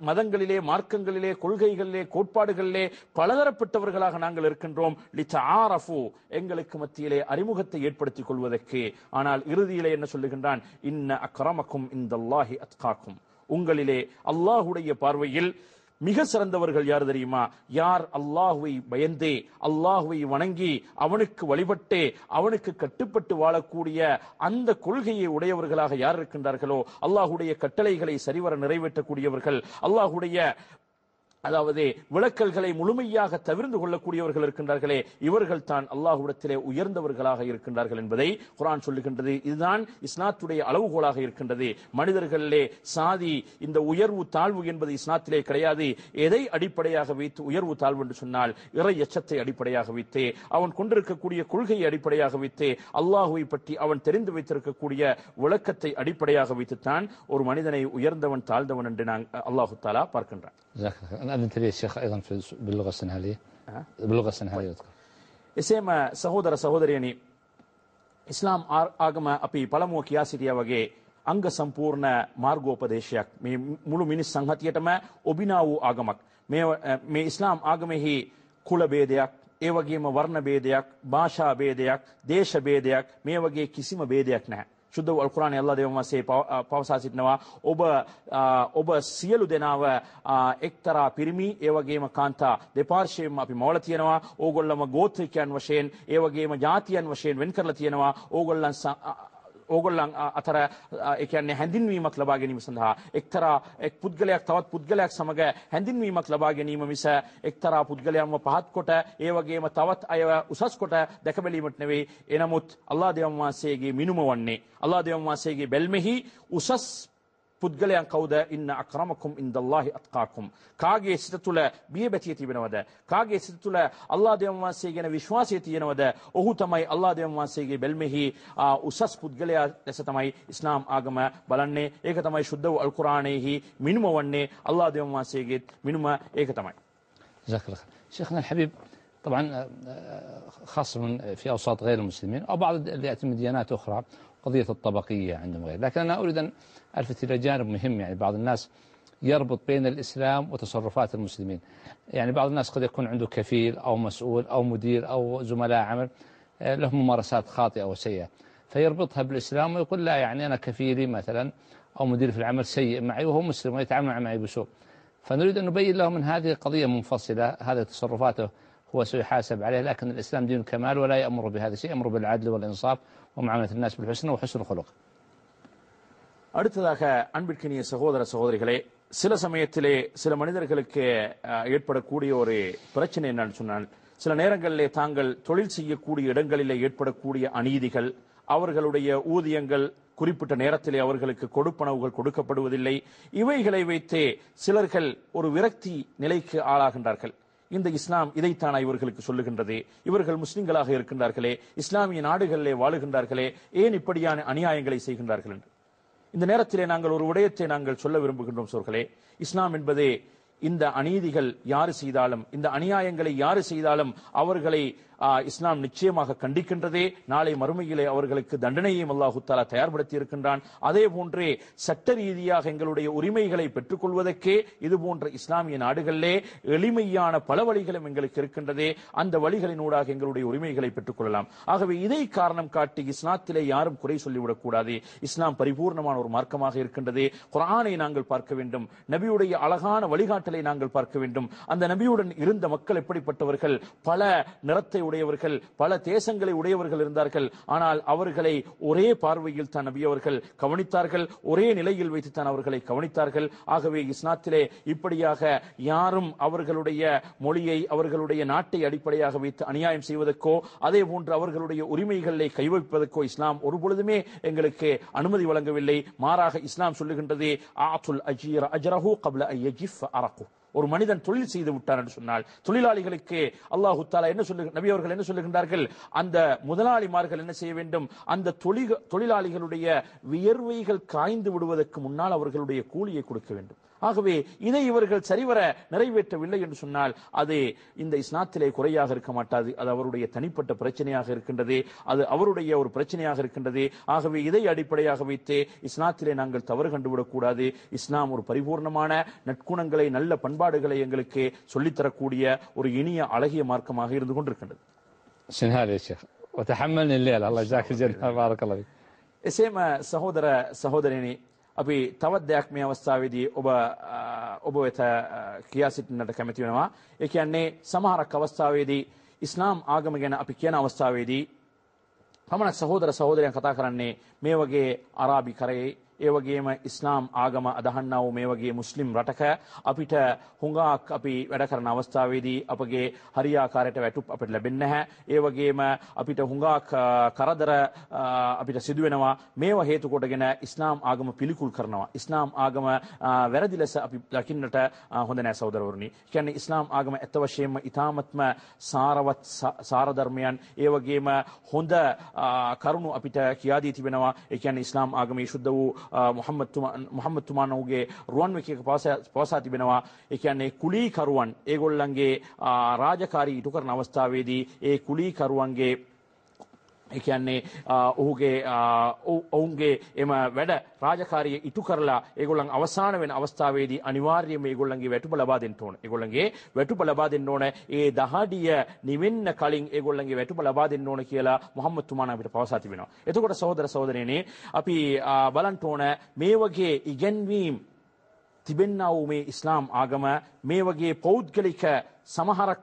Speaker 2: மதங்களிலே, மார்க்கங்களிலே, கொள்கைகளிலே, கோட்பாடுகளிலே பலதரப்பட்டவர்களாக நாங்கள் இருக்கின்றோம். லிதஆரஃபு, எங்களுக்கு மத்தியிலே அறிமுகத்தை ஏற்படுத்திக் கொள்வதற்கு. ஆனால் இறுதியிலே என்ன சொல்லுகின்றான்? இன்ன அக்ரமக்கும் இந்தல்லாஹி அத்காக்கும், உங்களிலே அல்லாஹுடைய பார்வையில் மிக சிறந்தவர்கள் யார் தெரியுமா? யார் அல்லாஹுவை பயந்தே, அல்லாஹுவை வணங்கி, அவனுக்கு வழிபட்டே, அவனுக்கு கட்டுப்பட்டு வாழக்கூடிய அந்த கொள்கையை உடையவர்களாக யார் இருக்கின்றார்களோ, அல்லாஹுடைய கட்டளைகளை சரிவர நிறைவேற்றக்கூடியவர்கள், அல்லாஹுடைய அதாவது விளக்கல்களை முழுமையாக தவிர்ந்து கொள்ளக்கூடியவர்கள் இருக்கின்றார்களே, இவர்கள் தான் அல்லாஹ்விடத்திலே உயர்ந்தவர்களாக இருக்கின்றார்கள் என்பதை குர்ஆன் சொல்லுகின்றது. இதுதான் இஸ்லாத்துடைய அளவுகோலாக இருக்கின்றது. மனிதர்களிலே சாதி, இந்த உயர்வு தாழ்வு என்பது இஸ்லாத்திலே கிடையாது. எதை அடிப்படையாக வைத்து உயர்வு தாழ்வு என்று சொன்னால், இறை எச்சத்தை அடிப்படையாக வைத்து, அவன் கொண்டிருக்கக்கூடிய கொள்கையை அடிப்படையாக வைத்து, அல்லாஹுவை பற்றி அவன் தெரிந்து வைத்திருக்கக்கூடிய விளக்கத்தை அடிப்படையாக வைத்துத்தான் ஒரு மனிதனை உயர்ந்தவன் தாழ்ந்தவன் என்று அல்லாஹு தஆலா பார்க்கின்றான்.
Speaker 1: أذنت لي الشيخ أيضا باللغة السنهالية باللغة السنهالية يذكر
Speaker 2: එසේම සහෝදර සහෝදරියනි, ඉස්ලාම් ආගම අපි පළමුව කියා සිටියා වගේ අංග සම්පූර්ණ මාර්ගෝපදේශයක්. මේ මුළු මිනිස් සංහතියටම ඔබිනා වූ ආගමක්. මේ ඉස්ලාම් ආගමෙහි කුල ભેදයක්, ඒ වගේම වර්ණ ભેදයක්, භාෂා ભેදයක්, දේශ ભેදයක්, මේ වගේ කිසිම ભેදයක් නැහැ. शुद्ध अल कुरान अल्लाह देव से पवसा सिटනවා ඔබ සියලු දෙනාව එක්තරා පිරිමි ඒ වගේම කාන්තා දෙපාර්ශ්වයෙන්ම අපි මවල තියෙනවා. ඕගොල්ලම ගෝත්‍රිකයන් වශයෙන් ඒ වගේම ජාතියන් වශයෙන් වෙන් කරලා තියෙනවා. ඕගොල්ලන් අතර ඒ කියන්නේ හැඳින්වීමක් ලබා ගැනීම සඳහා එක්තරා එක් පුද්ගලයෙක් තවත් පුද්ගලයෙක් සමග හැඳින්වීමක් ලබා ගැනීම මිස එක්තරා පුද්ගලයන්ව පහත් කොට ඒ වගේම තවත් අයව උසස් කොට දැක බැලීමට නෙවෙයි. එනමුත් අල්ලාහ් දෙවියන් වහන්සේගේ මිනුම වන්නේ, අල්ලාහ් දෙවියන් වහන්සේගේ බැල්මෙහි උසස් පුද්ගලයන් කවුද? ඉන්න අක්‍රමකුම් ඉන්දල්ලාහි අත්කාකුම්. කාගේ සිත තුළ බියබැතිය තිබෙනවද? කාගේ සිත තුළ අල්ලාහ් දෙවියන් වහන්සේ ගැන විශ්වාසය තියෙනවද? ඔහු තමයි අල්ලාහ් දෙවියන් වහන්සේගේ බැල්මෙහි උසස් පුද්ගලයා ලෙස තමයි ඉස්ලාම් ආගම බලන්නේ. ඒක තමයි ශුද්ධ වූ අල් කුරානයේහි මිනුම වන්නේ. අල්ලාහ් දෙවියන් වහන්සේගේ මිනුම ඒක තමයි.
Speaker 1: جزاك الله خير. شيخنا الحبيب، طبعا خاصة في أوساط غير المسلمين أو بعض اللي يأتي من ديانات أخرى قضية الطبقية عندهم غير، لكن أنا أريد أن ألفت إلى جانب مهم. يعني بعض الناس يربط بين الإسلام وتصرفات المسلمين. يعني بعض الناس قد يكون عنده كفيل أو مسؤول أو مدير أو زملاء عمل لهم ممارسات خاطئة وسيئة، فيربطها بالإسلام ويقول لا، يعني أنا كفيلي مثلا أو مدير في العمل سيء معي وهو مسلم ويتعامل معي بسوء. فنريد أن نبين لهم أن هذه قضية منفصلة، هذه تصرفاته هو سيحاسب عليه، لكن الإسلام دين الكمال ولا يأمر بهذا الشيء، يأمر بالعدل والإنصاف ومعاملة الناس بالحسن وحسن الخلق.
Speaker 2: அடுத்ததாக அன்பிற்கினிய சகோதர சகோதரிகளே, சில சமயத்திலே சில மனிதர்களுக்கு ஏற்படக்கூடிய ஒரு பிரச்சனை என்னன்னு சொன்னால், சில நேரங்களிலே தாங்கள் தொழில் செய்யக்கூடிய இடங்களிலே ஏற்படக்கூடிய அநீதிகள், அவர்களுடைய ஊதியங்கள் குறிப்பிட்ட நேரத்திலே அவர்களுக்கு கொடுப்பனவுகள் கொடுக்கப்படுவதில்லை, இவைகளை வைத்தே சிலர்கள் ஒரு விரக்தி நிலைக்கு ஆளாகின்றார்கள். இந்த இஸ்லாம் இதைத்தானா இவர்களுக்கு சொல்லுகின்றது? இவர்கள் முஸ்லிம்களாக இருக்கின்றார்களே, இஸ்லாமிய நாடுகளிலே வாழுகின்றார்களே, ஏன் இப்படியான அநியாயங்களை செய்கின்றார்கள் என்று இந்த நேரத்திலே நாங்கள் ஒரு விடயத்தை நாங்கள் சொல்ல விரும்புகின்றோம் சோர்களே. இஸ்லாம் என்பதே இந்த அநீதிகள் யாரு செய்தாலும், இந்த அநியாயங்களை யாரு செய்தாலும் அவர்களை இஸ்லாம் நிச்சயமாக கண்டிக்கின்றதே. நாளை மறுமையிலே அவர்களுக்கு தண்டனையும் அல்லாஹு தஆலா தயார்படுத்தி இருக்கின்றான். அதே போன்றே சட்ட ரீதியாக எங்களுடைய உரிமைகளை பெற்றுக் கொள்வதற்கே இது போன்ற இஸ்லாமிய நாடுகளிலே எளிமையான பல வழிகளும் எங்களுக்கு இருக்கின்றதே. அந்த வழிகளினூடாக எங்களுடைய உரிமைகளை பெற்றுக் கொள்ளலாம். ஆகவே இதை காரணம் காட்டி இஸ்லாத்திலே யாரும் குறை சொல்லிவிடக் கூடாது. இஸ்லாம் பரிபூர்ணமான ஒரு மார்க்கமாக இருக்கின்றது. குர்ஆனை நாங்கள் பார்க்க வேண்டும், நபியுடைய அழகான வழிகாட்டலை நாங்கள் பார்க்க வேண்டும். அந்த நபியுடன் இருந்த மக்கள் எப்படிப்பட்டவர்கள்? பல நிறத்தை உடையவர்கள், பல தேசங்களை உடையவர்கள் இருந்தார்கள். ஆனால் அவர்களை ஒரே பார்வையில் தான் நபி அவர்கள் கவனித்தார்கள், ஒரே நிலையில் வைத்து தான் அவர்களை கவனித்தார்கள். ஆகவே இஸ்லாத்திலே இப்படியாக யாரும் அவர்களுடைய மொழியை, அவர்களுடைய நாட்டை அடிப்படையாக வைத்து அநியாயம் செய்வதற்கோ, அதே போன்று அவர்களுடைய உரிமைகளை கைவைப்பதற்கோ இஸ்லாம் ஒரு பொழுதுமே எங்களுக்கு அனுமதி வழங்கவில்லை. மாறாக இஸ்லாம் சொல்லுகின்றது, ஆத்துல் அஜீர அஜ்ரஹு கப்ல அன் யஜிஃப அரகு. ஒரு மனிதன் தொழில் செய்து விட்டார் என்று சொன்னால் தொழிலாளிகளுக்கு அல்லாஹு தஆலா என்ன நபி அவர்கள் என்ன சொல்லுகின்றார்கள்? அந்த முதலாளிமார்கள் என்ன செய்ய வேண்டும்? அந்த தொழிலாளிகளுடைய வியர்வைகள் காய்ந்து விடுவதற்கு முன்னால் அவர்களுடைய கூலியை கொடுக்க வேண்டும். ஆகவே இதை இவர்கள் சரிவர நிறைவேற்றவில்லை என்று சொன்னால் அது இந்த இஸ்லாத்திலே குறையாக இருக்க மாட்டாது. அது அவருடைய தனிப்பட்ட பிரச்சனையாக இருக்கின்றது, அது அவருடைய ஒரு பிரச்சனையாக இருக்கின்றது. ஆகவே இதை அடிப்படையாக வைத்து இஸ்லாத்திலே நாங்கள் தவறு கண்டுவிடக் கூடாது. இஸ்லாம் ஒரு பரிபூர்ணமான நற்குணங்களை, நல்ல பண்பாடுகளை எங்களுக்கு சொல்லித்தரக்கூடிய ஒரு இனிய அழகிய மார்க்கமாக இருந்து கொண்டிருக்கின்றது. එසේම සහෝදර සහෝදරයනි, අපි තවත් දෙයක් මේ අවස්ථාවේදී ඔබ වෙත කියා සිටින්නට කැමති වෙනවා. ඒ කියන්නේ සමහරක් අවස්ථාවේදී ඉස්ලාම් ආගම ගැන අපි කියන අවස්ථාවේදී පමණක් සහෝදර සහෝදරයන් කතා කරන්නේ මේ වගේ අරාබි කරේ, ඒ වගේම ඉස්ලාම් ආගම අදහන්නා වූ මේ වගේ මුස්ලිම් රටක අපිට හුඟක් අපි වැඩ කරන අවස්ථාවේදී අපගේ හරියාකාරයට වැටුප් අපිට ලැබෙන්නේ නැහැ. ඒ වගේම අපිට හුඟක් කරදර අපිට සිදු වෙනවා. මේවා හේතු කොටගෙන ඉස්ලාම් ආගම පිළිකුල් කරනවා. ඉස්ලාම් ආගම වැරදි ලෙස අපි දකින්නට හොඳ නැහැ සහෝදරවරුනි. කියන්නේ ඉස්ලාම් ආගම ඇත්ත වශයෙන්ම ඊ타මත්ම සාරවත් සාර ධර්මයන් ඒ වගේම හොඳ කරුණු අපිට කියා දී තිබෙනවා. ඒ කියන්නේ ඉස්ලාම් ආගමේ ශුද්ධ වූ මුහම්මද් තුමාණෝගේ රුවන් වැකියක පවසා තිබෙනවා. ඒ කියන්නේ කුලීකරුවන් ඒගොල්ලන්ගේ රාජකාරී ඉටු කරන අවස්ථාවේදී ඒ කුලීකරුවන්ගේ ඒ කියන්නේ ඔවුන්ගේ එම වැඩ රාජකාරිය ඉටු කරලා ඒගොල්ලන් අවසාන වෙන අවස්ථාවේදී අනිවාර්යයෙන්ම ඒගොල්ලන්ගේ වැටුප ලබා දෙන්න ඕන. ඒගොල්ලන්ගේ වැටුප ලබා දෙන්න ඕන. ඒ දහඩිය නිවෙන්න කලින් ඒගොල්ලන්ගේ වැටුප ලබා දෙන්න ඕන කියලා මුහම්මද් තුමාණන් අපිට පවසා තිබෙනවා. එතකොට සහෝදර සහෝදරියනි අපි බලන්න ඕන මේ වගේ ඉගැන්වීම් තිබෙන්නා වූ මේ ඉස්ලාම් ආගම මේ වගේ පෞද්ගලික සමහරක්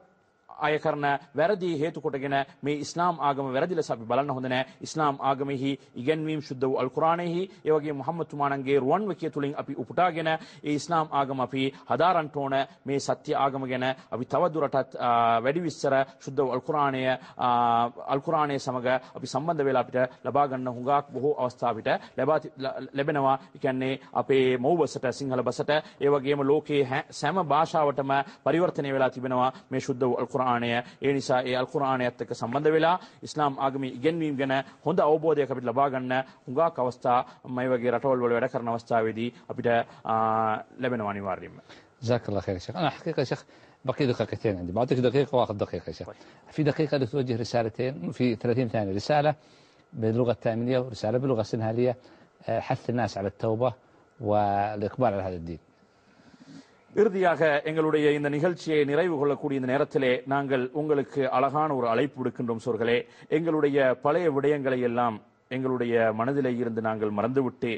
Speaker 2: අය කරන වැරදි හේතු කොටගෙන මේ ඉස්ලාම් ආගම වැරදි ලෙස අපි බලන්න හොඳ නැහැ. ඉස්ලාම් ආගමෙහි ඉගැන්වීම් සුද්ධ වූ අල් කුර්ආනයෙහි ඒ වගේ මුහම්මද් තුමාණන්ගේ රුවන් වැකිය තුලින් අපි උපුටාගෙන ඒ ඉස්ලාම් ආගම අපි හදාරන්න ඕන. මේ සත්‍ය ආගම ගැන අපි තවදුරටත් වැඩි විස්තර සුද්ධ වූ අල් කුර්ආනය සමග අපි සම්බන්ධ වෙලා අපිට ලබා ගන්න හුඟක් බොහෝ අවස්ථා අපිට ලැබෙනවා. ඒ කියන්නේ අපේ මව් බසට සිංහල බසට ඒ වගේම ලෝකයේ සෑම භාෂාවටම පරිවර්තනය වෙලා තිබෙනවා මේ සුද්ධ වූ අල් කුර්ආනය. ඒ නිසා ඒ අල් කුර්ආනයත් එක්ක සම්බන්ධ වෙලා ඉස්ලාම් ආගමේ ඉගැන්වීම් ගැන හොඳ අවබෝධයක් අපිට ලබා ගන්න හුඟක් අවස්ථා මේ වගේ රටවල් වල වැඩ කරන අවස්ථාවේදී අපිට ලැබෙනවා අනිවාර්යයෙන්ම.
Speaker 1: جزاك الله خير يا شيخ. أنا حقيقة يا شيخ بقي دقيقتين عندي، بعطيك دقيقة وآخذ دقيقة يا شيخ. في دقيقة لتوجه رسالتين في 30 ثانية، رسالة باللغة التامينية ورسالة باللغة السنهالية حث الناس على التوبة والإقبال على هذا الدين.
Speaker 2: இறுதியாக எங்களுடைய இந்த நிகழ்ச்சியை நிறைவு கொள்ளக்கூடிய இந்த நேரத்திலே நாங்கள் உங்களுக்கு அழகான ஒரு அழைப்பு விடுக்கின்றோம் சோர்களே. எங்களுடைய பழைய விடயங்களை எல்லாம் எங்களுடைய மனதிலே இருந்து நாங்கள் மறந்துவிட்டு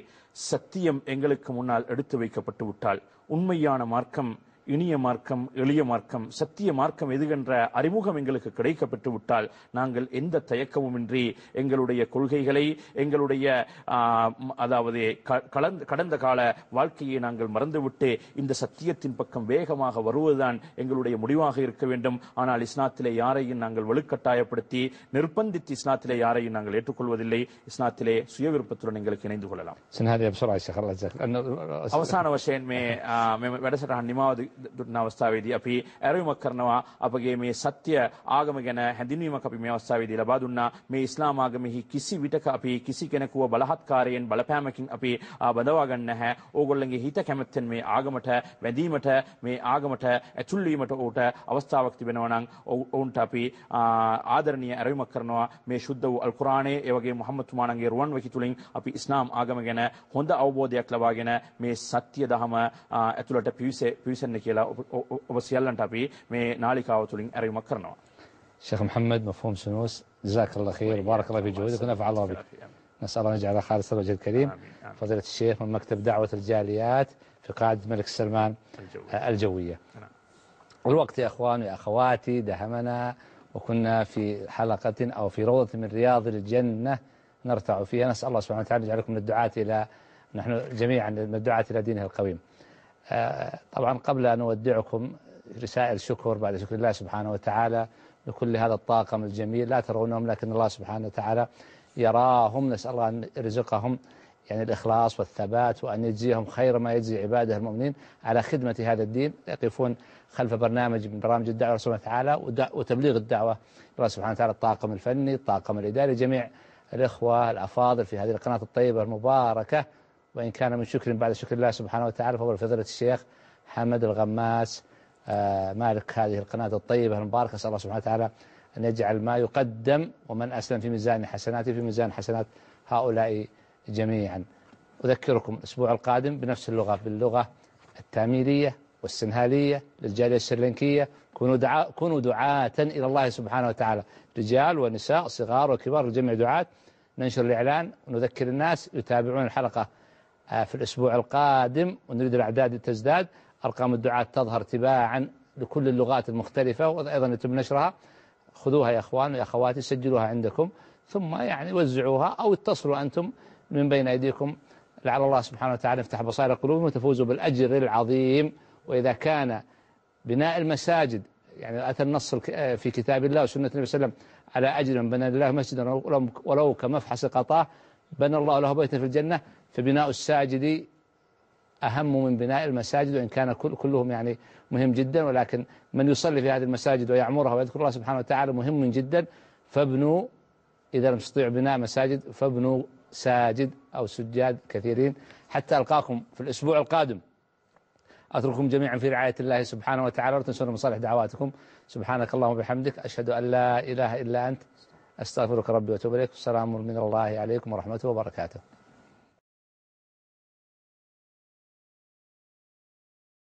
Speaker 2: சத்தியம் எங்களுக்கு முன்னால் எடுத்து வைக்கப்பட்டு விட்டால் உண்மையான மார்க்கம் இனிய மார்க்கம் எளிய மார்க்கம் சத்திய மார்க்கம் எதுகின்ற அறிமுகம் எங்களுக்கு கிடைக்கப்பட்டு விட்டால் நாங்கள் எந்த தயக்கமுமின்றி எங்களுடைய கொள்கைகளை எங்களுடைய அதாவது கடந்த கால வாழ்க்கையை நாங்கள் மறந்துவிட்டு இந்த சத்தியத்தின் பக்கம் வேகமாக வருவதுதான் எங்களுடைய முடிவாக இருக்க வேண்டும். ஆனால் இஸ்லாத்திலே யாரையும் நாங்கள் வலுக்கட்டாயப்படுத்தி நிர்பந்தித்து இஸ்லாத்திலே யாரையும் நாங்கள் ஏற்றுக்கொள்வதில்லை. இஸ்லாத்திலே சுய விருப்பத்துடன் எங்களுக்கு இணைந்து கொள்ளலாம். අවසාන වශයෙන් මේ වැඩසටහන නිමාව දුන්න අවස්ථාවේදී අපි ඇරයුමක් කරනවා අපගේ මේ සත්‍ය ආගම ගැන හැඳින්වීමක් අපි මේ අවස්ථාවේදී ලබා දුන්නා. මේ ඉස්ලාම් ආගමෙහි කිසි විටක අපි කිසි කෙනෙකුව බලහත්කාරයෙන් බලපෑමකින් අපි බඳවා ගන්න නැහැ. ඕගොල්ලන්ගේ හිත කැමැත්තෙන් මේ ආගමට වැඳීමට මේ ආගමට ඇතුල් වීමට උට අවස්ථාවක් තිබෙනවා නම් ඔවුන්ට අපි ආදරණීය ඇරයුමක් කරනවා. මේ සුද්ධ වූ අල් කුර්ආනයේ ඒ වගේ මුහම්මද් තුමාණන්ගේ රුවන් වැකි තුලින් අපි ඉස්ලාම් ආගම ගැන හොඳ අවබෝධයක් ලබාගෙන මේ සත්‍ය දහම ඇතුළට පිවිසෙන්න කියලා ඔබ සියල්ලන්ට අපි මේ නාලිකාව තුලින් ඇරයුමක් කරනවා.
Speaker 1: شيخ محمد مفهوم سنوس، جزاك الله خير وبارك الله في جهودك ونفع الله بك. نسأل الله أن يجعلها خالص الوجه الكريم. فضيلة الشيخ من مكتب دعوة الجاليات في قاعدة الملك سلمان الجوية. الوقت يا أخواني وأخواتي دهمنا وكنا في حلقة أو في روضة من رياض الجنة نرتع فيها. نسأل الله سبحانه وتعالى يجعلكم من الدعاة إلى نحن جميعا من الدعاة إلى دينه القويم. طبعا قبل أن أودعكم رسائل شكر بعد شكر الله سبحانه وتعالى لكل هذا الطاقم الجميل لا ترونهم لكن الله سبحانه وتعالى يراهم. نسأل الله أن يرزقهم يعني الإخلاص والثبات وأن يجزيهم خير ما يجزي عباده المؤمنين على خدمة هذا الدين، يقفون خلف برنامج من برامج الدعوة سبحانه وتعالى وتبليغ الدعوة الله سبحانه وتعالى. الطاقم الفني الطاقم الإداري جميع الإخوة الأفاضل في هذه القناة الطيبة المباركة. وإن كان من شكر بعد شكر الله سبحانه وتعالى فهو فضيلة الشيخ حمد الغماس مالك هذه القناة الطيبة المباركة. أسأل الله سبحانه وتعالى أن يجعل ما يقدم ومن أسلم في ميزان حسناته في ميزان حسنات هؤلاء جميعا. أذكركم الأسبوع القادم بنفس اللغة باللغة التاميرية والسنهالية للجالية السريلانكية. كونوا دعاة إلى الله سبحانه وتعالى، رجال ونساء صغار وكبار الجميع دعاة. ننشر الإعلان ونذكر الناس يتابعون الحلقة في الأسبوع القادم ونريد الأعداد تزداد. أرقام الدعاة تظهر تباعا لكل اللغات المختلفة وأيضا يتم نشرها. خذوها يا أخوان يا أخواتي سجلوها عندكم ثم يعني وزعوها أو اتصلوا أنتم من بين أيديكم لعل الله سبحانه وتعالى يفتح بصائر قلوبهم وتفوزوا بالأجر العظيم. وإذا كان بناء المساجد يعني أتى النص في كتاب الله وسنة النبي صلى الله عليه وسلم على أجر من بنى الله مسجدا ولو كمفحص قطاه بنى الله له بيتا في الجنة، فبناء الساجد أهم من بناء المساجد، وإن كان كلهم يعني مهم جدا، ولكن من يصلي في هذه المساجد ويعمرها ويذكر الله سبحانه وتعالى مهم جدا. فابنوا إذا لم تستطيعوا بناء مساجد فابنوا ساجد أو سجاد كثيرين. حتى ألقاكم في الأسبوع القادم، أترككم جميعا في رعاية الله سبحانه وتعالى، ولا تنسون مصالح دعواتكم. سبحانك اللهم وبحمدك، أشهد أن لا إله إلا أنت، أستغفرك ربي وأتوب إليك. السلام من الله عليكم ورحمته وبركاته.